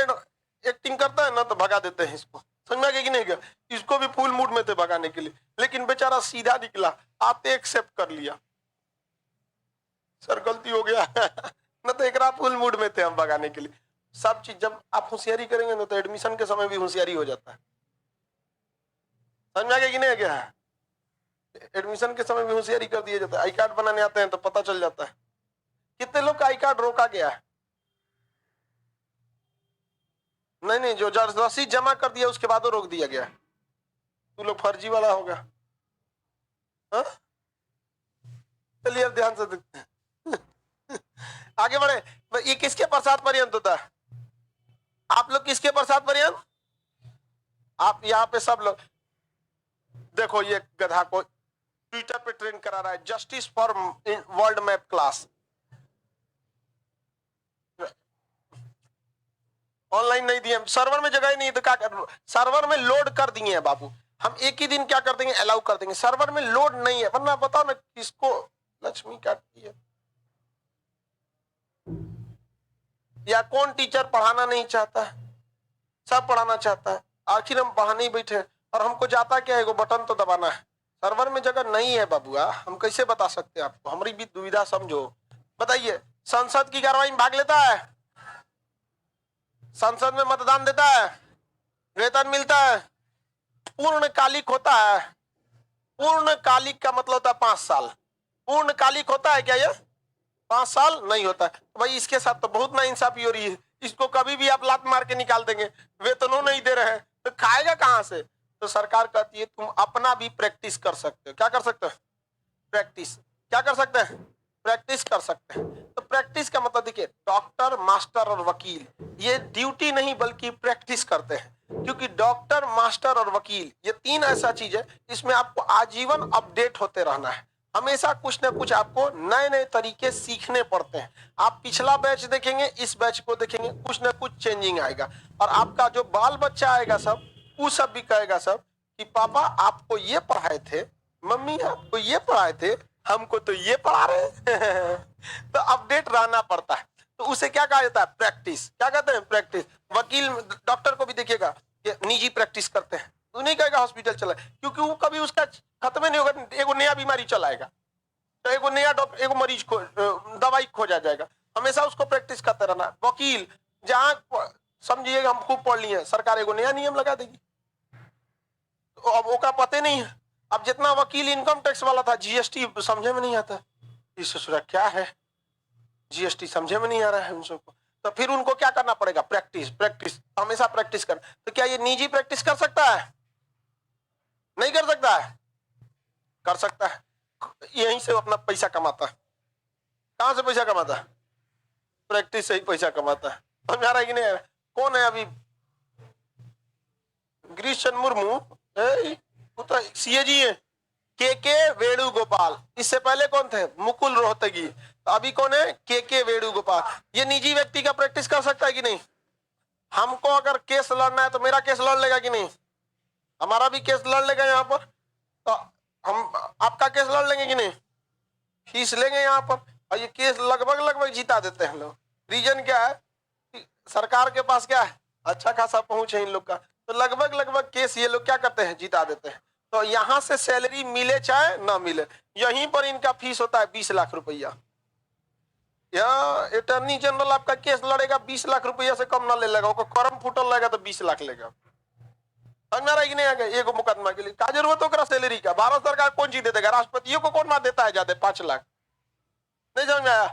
एक्टिंग करता है ना तो भगा देते हैं इसको। समझ में कि नहीं गया? इसको भी फुल मूड में थे भगाने के लिए, लेकिन बेचारा सीधा निकला, आते एक्सेप्ट कर लिया। सर गलती हो गया। न तो एक फुल मूड में थे हम भगाने के लिए। सब चीज जब आप होशियारी करेंगे ना तो एडमिशन के समय भी होशियारी हो जाता है। समझ में आ गया कि नहीं गया? एडमिशन के समय भी होशियारी कर दिया जाता है। आई कार्ड बनाने आते हैं तो पता चल जाता है। कितने लोग का आई कार्ड रोका गया है? नहीं नहीं, जो रसीद जमा कर दिया उसके बाद रोक दिया गया। तू लोग फर्जी वाला होगा। चलिए अब ध्यान से देखते हैं। आगे बढ़े। ये किसके प्रसाद पर्यंत होता है? आप लोग किसके प्रसाद पर्यंत? आप यहाँ पे सब लोग देखो ये गधा को ट्विटर पे ट्रेंड करा रहा है, justice for world map class. Online नहीं दिए, सर्वर में जगह ही नहीं, तो क्या कर, सर्वर में लोड कर दिए हैं बाबू। हम एक ही दिन क्या कर देंगे, अलाउ कर देंगे, सर्वर में लोड नहीं है, वरना बताओ ना किसको लक्ष्मी काटती है, या कौन टीचर पढ़ाना नहीं चाहता है, सब पढ़ाना चाहता है, आखिर हम पढ़ाने ही बैठे और हमको जाता क्या है, वो बटन तो दबाना है, सर्वर में जगह नहीं है बाबूआ, हम कैसे बता सकते हैं आपको, हमारी भी दुविधा समझो। बताइए, संसद की कार्रवाई में भाग लेता है, संसद में मतदान देता है, वेतन मिलता है, पूर्णकालिक होता है, पूर्णकालिक का मतलब होता है 5 साल, पूर्णकालिक होता है क्या ये, 5 साल नहीं होता है। तो भाई इसके साथ तो बहुत नाइंसाफी हो रही है, इसको कभी भी आप लात मार के निकाल देंगे, वेतनों नहीं दे रहे हैं तो खाएगा कहां से। तो सरकार कहती है तुम अपना भी प्रैक्टिस कर सकते हो, क्या कर सकते हो, प्रैक्टिस, क्या कर सकते हैं, प्रैक्टिस कर सकते हैं। तो प्रैक्टिस का मतलब देखिए, डॉक्टर, मास्टर और वकील ये ड्यूटी नहीं बल्कि प्रैक्टिस करते हैं, क्योंकि डॉक्टर, मास्टर और वकील ये 3 ऐसा चीज है इसमें आपको आजीवन अपडेट होते रहना है, हमेशा कुछ ना कुछ आपको नए नए तरीके सीखने पड़ते हैं। आप पिछला बैच देखेंगे, इस बैच को देखेंगे, कुछ ना कुछ चेंजिंग आएगा, और आपका जो बाल बच्चा आएगा सब, वो सब भी कहेगा सब कि पापा आपको ये पढ़ाए थे, मम्मी आपको ये पढ़ाए थे, हमको तो ये पढ़ा रहे तो अपडेट रहना पड़ता है। तो उसे क्या कहा जाता है, प्रैक्टिस, क्या कहते हैं, प्रैक्टिस। वकील, डॉक्टर को भी देखिएगा कि निजी प्रैक्टिस करते हैं, तो नहीं कहेगा हॉस्पिटल चला, क्योंकि वो कभी उसका खत्म नहीं होगा, एगो नया बीमारी चलाएगा तो एगो नया डॉक्टर, एगो मरीज को दवाई खोजा जाएगा, हमेशा उसको प्रैक्टिस करते रहना। वकील, जहां समझिएगा हम खूब पढ़ लिए, सरकार एगो नया नियम लगा देगी, तो अब ओका पते नहीं है। अब जितना वकील इनकम टैक्स वाला था, जीएसटी समझे में नहीं आता, इस ससुरा क्या है, जीएसटी समझे में नहीं आ रहा है उन सबको, तो फिर उनको क्या करना पड़ेगा, प्रैक्टिस, प्रैक्टिस, हमेशा प्रैक्टिस कर। तो क्या ये निजी प्रैक्टिस कर सकता है, नहीं कर सकता है, कर सकता है, यहीं से अपना पैसा कमाता है। कहां से पैसा कमाता है, प्रैक्टिस से ही पैसा कमाता है। समझ आ रहा है कि नहीं, कौन है अभी, गिरीश चंद्र मुर्मू, वो तो सीएजी है, के वेणुगोपाल, इससे पहले कौन थे, मुकुल रोहतगी, तो अभी कौन है, के वेणुगोपाल। ये निजी व्यक्ति का प्रैक्टिस कर सकता है कि नहीं, हमको अगर केस लड़ना है तो मेरा केस लड़ लेगा कि नहीं, हमारा भी केस लड़ लेगा यहाँ पर, तो हम आपका केस लड़ लेंगे कि नहीं, फीस लेंगे यहाँ पर, और ये केस लगभग लगभग जीता देते हैं लोग। रीजन क्या है कि सरकार के पास क्या है, अच्छा खासा पहुंच है इन लोग का, तो लगभग लगभग केस ये लोग क्या करते हैं, जीता देते हैं। तो यहाँ से सैलरी मिले चाहे ना मिले, यहीं पर इनका फीस होता है 20 लाख रुपया। यहाँ अटॉर्नी जनरल आपका केस लड़ेगा 20 लाख रुपया से कम ना ले लेगा, करम फुटल लेगा तो 20 लाख लेगा। समझ रहा है कि नहीं, आगे एक मुकदमा के लिए क्या जरूरत होगा सैलरी का, भारत सरकार कौन चीज देगा, राष्ट्रपतियों को कौन ना देता है ज्यादा 5 लाख, नहीं समझ में आया।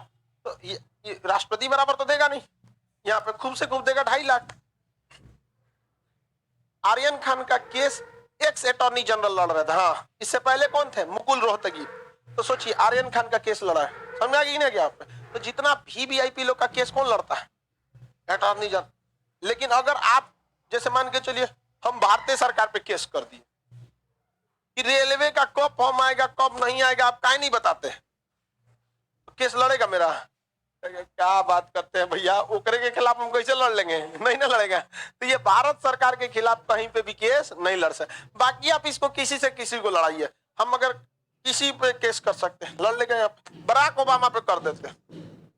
तो ये राष्ट्रपति बराबर तो देगा नहीं, यहाँ पे खूब से खूब देगा 2.5 लाख। आर्यन खान का केस एक्स अटॉर्नी जनरल लड़ रहे थे, हाँ इससे पहले कौन थे, मुकुल रोहतगी, तो सोचिए आर्यन खान का केस लड़ा है, समझा कि नहीं क्या आपने। तो जितना भी वीआईपी लोग का केस कौन लड़ता है, अटॉर्नी जनरल। लेकिन अगर आप जैसे मान के चलिए हम भारतीय सरकार पे केस कर दिए कि रेलवे का कब फॉर्म आएगा कब नहीं आएगा, आप काहे नहीं बताते, तो केस लड़ेगा मेरा, क्या बात करते हैं भैया, ओकरे के खिलाफ हम कैसे लड़ लेंगे, नहीं ना लड़ेगा। तो ये भारत सरकार के खिलाफ कहीं पे भी केस नहीं लड़ सकते। बाकी आप इसको किसी से किसी को लड़ाइए, हम अगर किसी पे केस कर सकते हैं, लड़ लेंगे, बराक ओबामा पे कर देते हैं,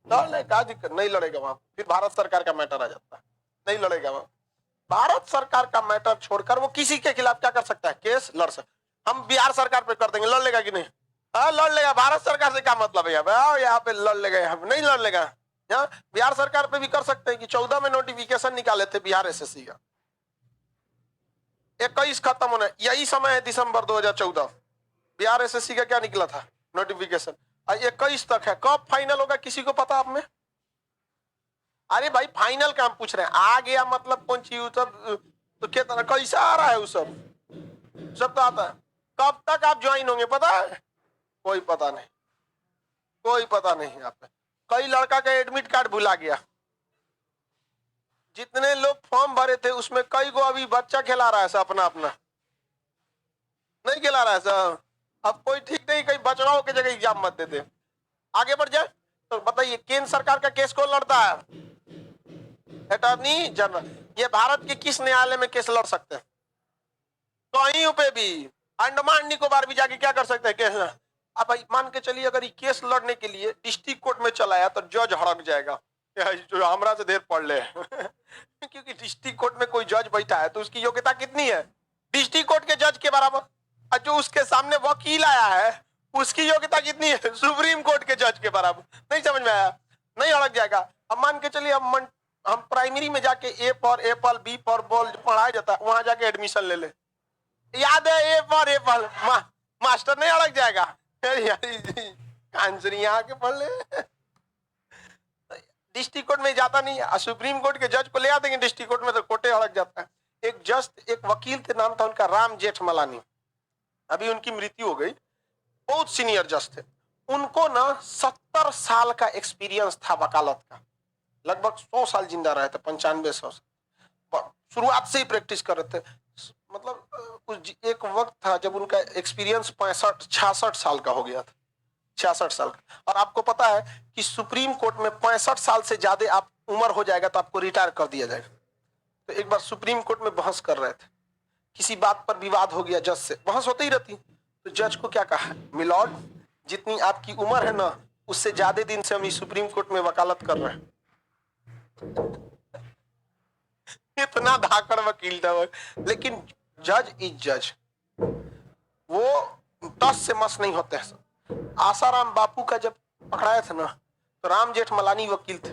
लड़ ले, क्या दिक्कत, नहीं लड़ेगा वहां, फिर भारत सरकार का मैटर आ जाता है, नहीं लड़ेगा वहां। भारत सरकार का मैटर छोड़कर वो किसी के खिलाफ क्या कर सकता है, केस लड़ सकता। हम बिहार सरकार पे कर देंगे, लड़ लेगा कि नहीं, हाँ लड़ लेगा, भारत सरकार से क्या मतलब है, यहाँ पे लड़ लेगा, यहाँ नहीं लड़ लेगा। यहाँ बिहार सरकार पे भी कर सकते हैं कि 14 में नोटिफिकेशन निकाले थे बिहार एसएससी का, 21 खत्म होने, यही समय है दिसंबर 2014, बिहार एसएससी का क्या निकला था नोटिफिकेशन, 21 तक है, कब फाइनल होगा किसी को पता आप में। अरे भाई फाइनल का हम पूछ रहे हैं, आ गया मतलब कौन चीज सब, तो क्या तरह कैसा आ रहा है वो सब तो आता है। कब तक आप ज्वाइन होंगे पता है, कोई पता नहीं, कोई पता नहीं। आप कई लड़का का एडमिट कार्ड भुला गया, जितने लोग फॉर्म भरे थे उसमें कई को अभी बच्चा खिला रहा है अपना अपना, नहीं खिला रहा है सर। अब कोई ठीक नहीं, कहीं बचड़ाओं की जगह एग्जाम मत देते। आगे बढ़ जाए तो बताइए, केंद्र सरकार का केस कौन लड़ता है? Attorney general. ये भारत के किस न्यायालय में केस लड़ सकते हैं? कहीं पे भी, अंडमान निकोबार भी जाके क्या कर सकते हैं? केस। अब भाई मान के चलिए, अगर ये केस लड़ने के लिए डिस्ट्रिक्ट कोर्ट में चलाया तो जज हड़क जाएगा, जो हमरा से देर पढ़ ले क्योंकि डिस्ट्रिक्ट कोर्ट में कोई जज बैठा है तो उसकी योग्यता कितनी है? डिस्ट्रिक्ट कोर्ट के जज के बराबर। और जो उसके सामने वकील आया है उसकी योग्यता कितनी है? सुप्रीम कोर्ट के जज के बराबर। नहीं समझ में आया? नहीं हड़क जाएगा। अब मान के चलिए हम प्राइमरी में जाके A for apple, B for ball पढ़ाया जाता है, वहां जाके एडमिशन ले ले। याद है ए फॉर एप्पल, मास्टर नहीं अड़क जाएगा? आंसर यहाँ के पढ़ ले। डिस्ट्रिक्ट कोर्ट में जाता नहीं है, सुप्रीम कोर्ट के जज को ले आते हैं डिस्ट्रिक्ट कोर्ट में तो कोर्टे अड़क जाता है। एक वकील थे, नाम था उनका राम जेठमलानी, अभी उनकी मृत्यु हो गई। बहुत सीनियर जज थे। उनको ना 70 साल का एक्सपीरियंस था वकालत का, लगभग 100 साल जिंदा रहे थे, 95-100 साल शुरुआत से ही प्रैक्टिस कर रहे थे। मतलब एक वक्त था जब उनका एक्सपीरियंस 65-66 साल का हो गया था, 66 साल का। और आपको पता है कि सुप्रीम कोर्ट में 65 साल से ज्यादा आप उम्र हो जाएगा तो आपको रिटायर कर दिया जाएगा। तो एक बार सुप्रीम कोर्ट में बहस कर रहे थे, किसी बात पर विवाद हो गया, जज से बहस होती ही रहती। तो जज को क्या कहा, मिलॉर्ड जितनी आपकी उम्र है ना उससे ज्यादा दिन से हम इस सुप्रीम कोर्ट में वकालत कर रहे हैं। इतना धाकड़ वकील था वो। लेकिन जज इज जज, वो टस से मस नहीं होते हैं। आसाराम बापू का जब पकड़ाया था ना तो राम जेठमलानी वकील थे,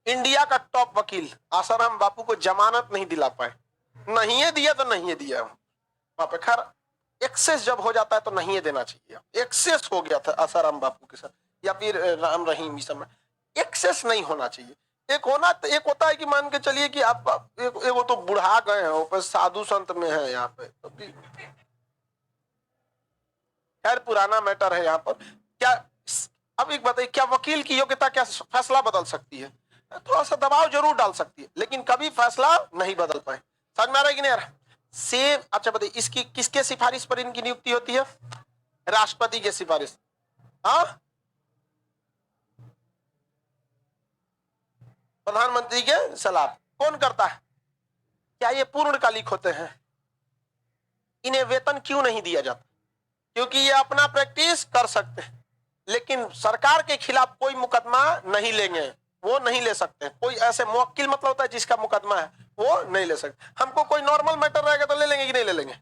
इंडिया का टॉप वकील। आसाराम बापू को जमानत नहीं दिला पाए, नहीं है दिया तो नहीं है दिया वहां पे। खैर एक्सेस जब हो जाता है तो नहीं है देना चाहिए। एक्सेस हो गया था आसाराम बापू के साथ, या फिर राम रहीम इस समय। एक्सेस नहीं होना चाहिए। एक होता है कि मान के चलिए कि आप वो तो बुढ़ा गए हैं, ऊपर साधु संत में है यहाँ पे, तो खैर पुराना मैटर है यहाँ पर। क्या अब एक बताइए, क्या वकील की योग्यता क्या फैसला बदल सकती है? थोड़ा सा दबाव जरूर डाल सकती है, लेकिन कभी फैसला नहीं बदल पाए। समझ में आ रहा है कि नहीं आ रहा? सेम। अच्छा बताइए, इसकी किसके सिफारिश पर इनकी नियुक्ति होती है? राष्ट्रपति के सिफारिश। हाँ, प्रधानमंत्री के सलाह। कौन करता है? क्या ये पूर्णकालिक होते हैं? इन्हें वेतन क्यों नहीं दिया जाता? क्योंकि ये अपना प्रैक्टिस कर सकते हैं, लेकिन सरकार के खिलाफ कोई मुकदमा नहीं लेंगे, वो नहीं ले सकते। कोई ऐसे मुवक्किल मतलब होता है जिसका मुकदमा है, वो नहीं ले सकते। हमको कोई नॉर्मल मैटर रहेगा तो ले लेंगे कि नहीं ले लेंगे?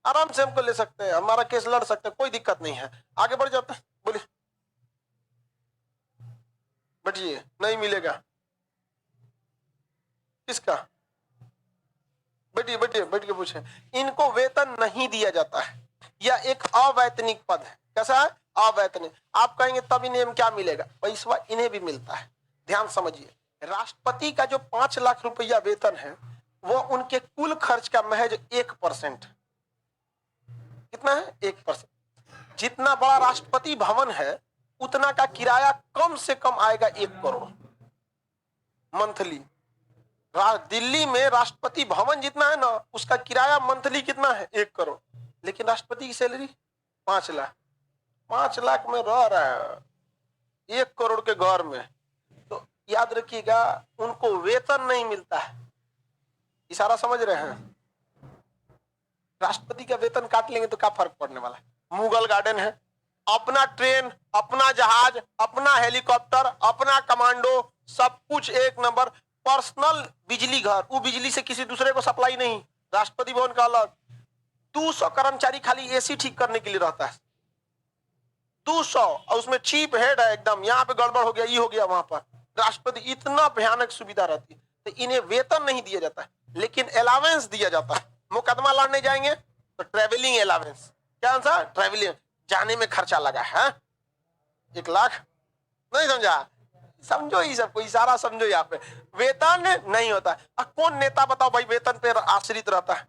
आराम से हमको ले सकते हैं, हमारा केस लड़ सकते हैं, कोई दिक्कत नहीं है। आगे बढ़ जाते हैं, बोलिए। बैठिए, नहीं मिलेगा। किसका? बैठिए बैठिए, बैठ के पूछे। इनको वेतन नहीं दिया जाता है, यह एक अवैतनिक पद है। कैसा है? अवैतनिक। आप कहेंगे तब इन्हें क्या मिलेगा? पैसा इन्हें भी मिलता है। ध्यान समझिए, राष्ट्रपति का जो 5 लाख रुपया वेतन है वो उनके कुल खर्च का महज 1%। कितना है? 1%। जितना बड़ा राष्ट्रपति भवन है उतना का किराया कम से कम आएगा 1 करोड़ मंथली। दिल्ली में राष्ट्रपति भवन जितना है ना उसका किराया मंथली कितना है? 1 करोड़। लेकिन राष्ट्रपति की सैलरी 5 लाख। 5 लाख में रह रहा है 1 करोड़ के घर में। तो याद रखिएगा, उनको वेतन नहीं मिलता है। इशारा समझ रहे हैं? राष्ट्रपति का वेतन काट लेंगे तो क्या फर्क पड़ने वाला है? मुगल गार्डन है, अपना ट्रेन, अपना जहाज, अपना हेलीकॉप्टर, अपना कमांडो, सब कुछ एक नंबर। पर्सनल बिजली घर, वो बिजली से किसी दूसरे को सप्लाई नहीं। राष्ट्रपति भवन का अलग। 200 कर्मचारी खाली एसी ठीक करने के लिए रहता है, 200। और उसमें चीफ हेड है एकदम, यहाँ पे गड़बड़ हो गया, ये हो गया वहां पर। राष्ट्रपति इतना भयानक सुविधा रहती है। तो इन्हें वेतन नहीं दिया जाता है, लेकिन अलावेंस दिया जाता है। मुकदमा लड़ने जाएंगे तो ट्रेवलिंग अलावेंस। क्या आंसर? ट्रेवलिंग, जाने में खर्चा लगा है 1 लाख। नहीं समझा? समझो ये सब, कोई इशारा समझो। यहाँ पे वेतन नहीं होता है। कौन नेता बताओ भाई वेतन पे आश्रित रहता है?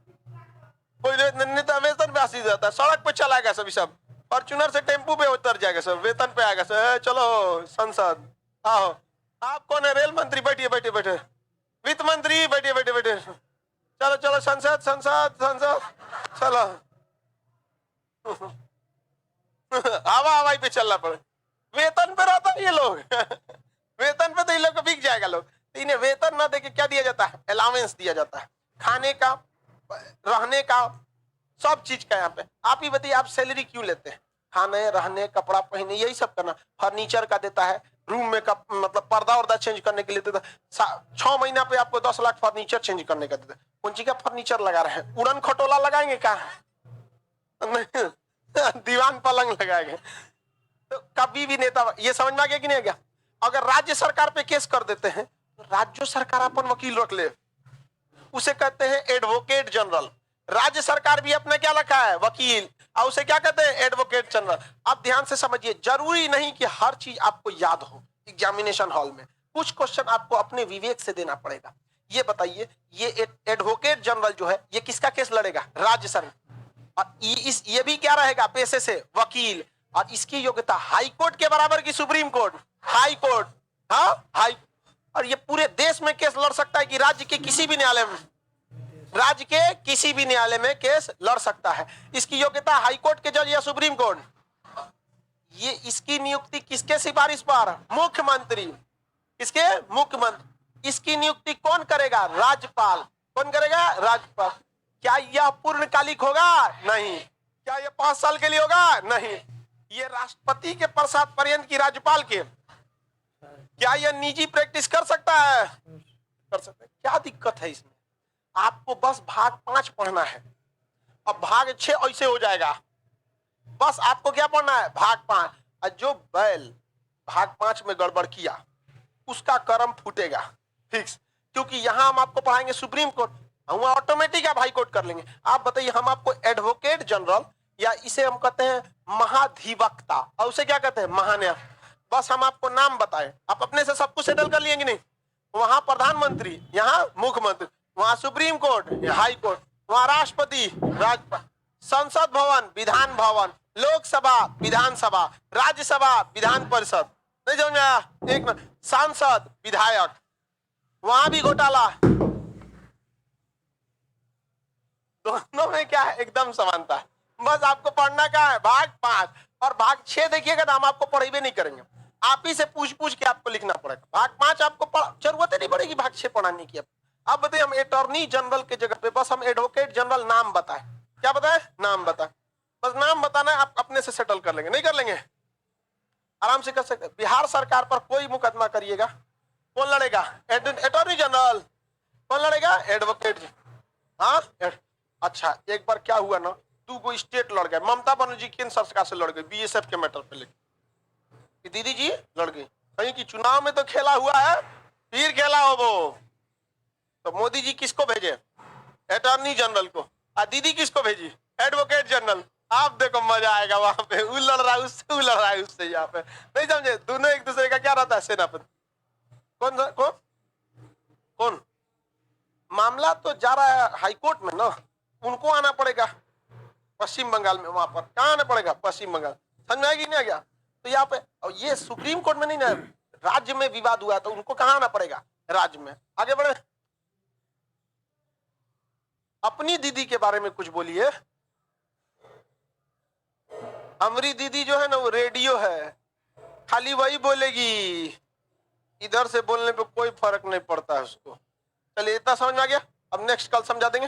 कोई नेता वेतन पे आश्रित रहता है? सड़क पे चलाएगा सभी, सब फॉर्च्यूनर से टेम्पू पे उतर जाएगा, सब वेतन पे आएगा। सर चलो संसद आओ। आप कौन है? रेल मंत्री, बैठिए बैठिए बैठे। वित्त मंत्री, बैठिए बैठिए बैठे। चलो चलो संसद संसद संसद, चलो हवा हवाई पे चलना पड़े। वेतन पे रहता है ये लोग वेतन पे तो इन लोग को बिक जाएगा लोग। तो इन्हें वेतन ना देके क्या दिया जाता है, अलाउंस दिया जाता है, खाने का, रहने का, सब चीज का। यहाँ पे आप ही बताइए, आप सैलरी क्यों लेते हैं? खाने, रहने, कपड़ा पहने, यही सब करना। फर्नीचर का देता है, रूम में का मतलब पर्दा वर्दा चेंज करने के लिए देता है। 6 महीना पे आपको 10 लाख फर्नीचर चेंज करने का देता है। कौन सी का फर्नीचर लगा रहे हैं? उड़न खटोला लगाएंगे क्या? दीवान पलंग लगाएंगे। तो कभी भी नेता, ये समझ में आ गया कि नहीं आ गया? अगर राज्य सरकार पे केस कर देते हैं तो राज्य सरकार अपन वकील रख ले, उसे कहते हैं एडवोकेट जनरल। राज्य सरकार भी अपने क्या रखा है, वकील, और उसे क्या कहते हैं, एडवोकेट जनरल। आप ध्यान से समझिए, जरूरी नहीं कि हर चीज आपको याद हो एग्जामिनेशन हॉल में। कुछ क्वेश्चन आपको अपने विवेक से देना पड़ेगा। ये बताइए, ये एडवोकेट जनरल जो है, ये किसका केस लड़ेगा? राज्य सरकार। और ये भी क्या रहेगा पेशे से, वकील। और इसकी योग्यता हाई कोर्ट के बराबर की सुप्रीम कोर्ट, हाई कोर्ट, हाँ हाई। और ये पूरे देश में केस लड़ सकता है कि राज्य के किसी भी न्यायालय में, राज्य के किसी भी न्यायालय में केस लड़ सकता है। इसकी योग्यता हाई कोर्ट के जज या सुप्रीम कोर्ट। ये इसकी नियुक्ति किसके सिफारिश पर? मुख्यमंत्री। किसके? मुख्यमंत्री। इसकी नियुक्ति कौन करेगा? राज्यपाल। कौन करेगा? राज्यपाल। क्या यह पूर्णकालिक होगा? नहीं। क्या यह 5 साल के लिए होगा? नहीं। ये राष्ट्रपति के प्रसाद पर्यंत की राज्यपाल के। क्या यह निजी प्रैक्टिस कर सकता है? कर सकता है। क्या दिक्कत है इसमें? आपको बस भाग 5 पढ़ना है, अब भाग 6 ऐसे हो जाएगा। बस आपको क्या पढ़ना है? भाग 5। और जो बैल भाग 5 में गड़बड़ किया उसका कर्म फूटेगा, फिक्स। क्योंकि यहां हम आपको पढ़ाएंगे सुप्रीम कोर्ट, हम ऑटोमेटिक आप हाई कोर्ट कर लेंगे। आप बताइए, हम आपको एडवोकेट जनरल, या इसे हम कहते हैं महाधिवक्ता, और उसे क्या कहते हैं? महान्याय। बस हम आपको नाम बताएं, आप अपने से सब कुछ सेटल कर लिए कि नहीं? वहां प्रधानमंत्री, यहाँ मुख्यमंत्री, वहां सुप्रीम कोर्ट, हाई कोर्ट, वहां राष्ट्रपति, राज्यपाल, संसद भवन, विधान भवन, लोकसभा, विधानसभा, राज्यसभा, विधान परिषद। नहीं समझ में आया? एक मिनट, सांसद, विधायक, वहां भी घोटाला। दोनों में क्या है? एकदम समानता है। बस आपको पढ़ना क्या है? भाग 5। और भाग 6 देखिएगा तो हम आपको पढ़ेबे नहीं करेंगे, आप ही से पूछ पूछ के आपको लिखना पड़ेगा। भाग 5 आपको जरूरत ही नहीं पड़ेगी भाग 6 पढ़ाने की। अब बताइए, हम अटॉर्नी जनरल के जगह पे बस हम एडवोकेट जनरल नाम बताएं। क्या बताएं? नाम बताएं। बस नाम बताना है, आप अपने से सेटल कर लेंगे। नहीं कर लेंगे? आराम से कर सकते। बिहार सरकार पर कोई मुकदमा करिएगा, कौन लड़ेगा? Attorney general. कौन लड़ेगा? एडवोकेट। हाँ। अच्छा, एक बार क्या हुआ ना, 2 स्टेट लड़ गए। ममता बनर्जी केंद्र सरकार से लड़ गई बीएसएफ के मैटर पे लेकर, दीदी जी लड़ गई। कहीं की चुनाव में तो खेला हुआ है, फिर खेला हो वो। तो मोदी जी किसको भेजे? अटॉर्नी जनरल को। और दीदी किसको भेजी? Advocate general. आप देखो मजा आएगा वहां पे, वो लड़ रहा है उससे, वो लड़ रहा है उससे। यहाँ पे नहीं समझे? दोनों एक दूसरे का क्या रहता है? सेनापति। कौन कौन कौन? मामला तो जा रहा है हाईकोर्ट में ना, उनको आना पड़ेगा पश्चिम बंगाल में। वहां पर कहाँ आना पड़ेगा? पश्चिम बंगाल। समझ में आएगी नहीं आ गया? तो यहाँ पे, और ये सुप्रीम कोर्ट में नहीं ना, राज्य में विवाद हुआ तो उनको कहाँ आना पड़ेगा? राज्य में। आगे बढ़े, अपनी दीदी के बारे में कुछ बोलिए। हमारी दीदी जो है ना, वो रेडियो है, खाली वही बोलेगी, इधर से बोलने पे कोई फर्क नहीं पड़ता है उसको। चलिए, इतना समझ में आ गया। अब नेक्स्ट कल समझा देंगे।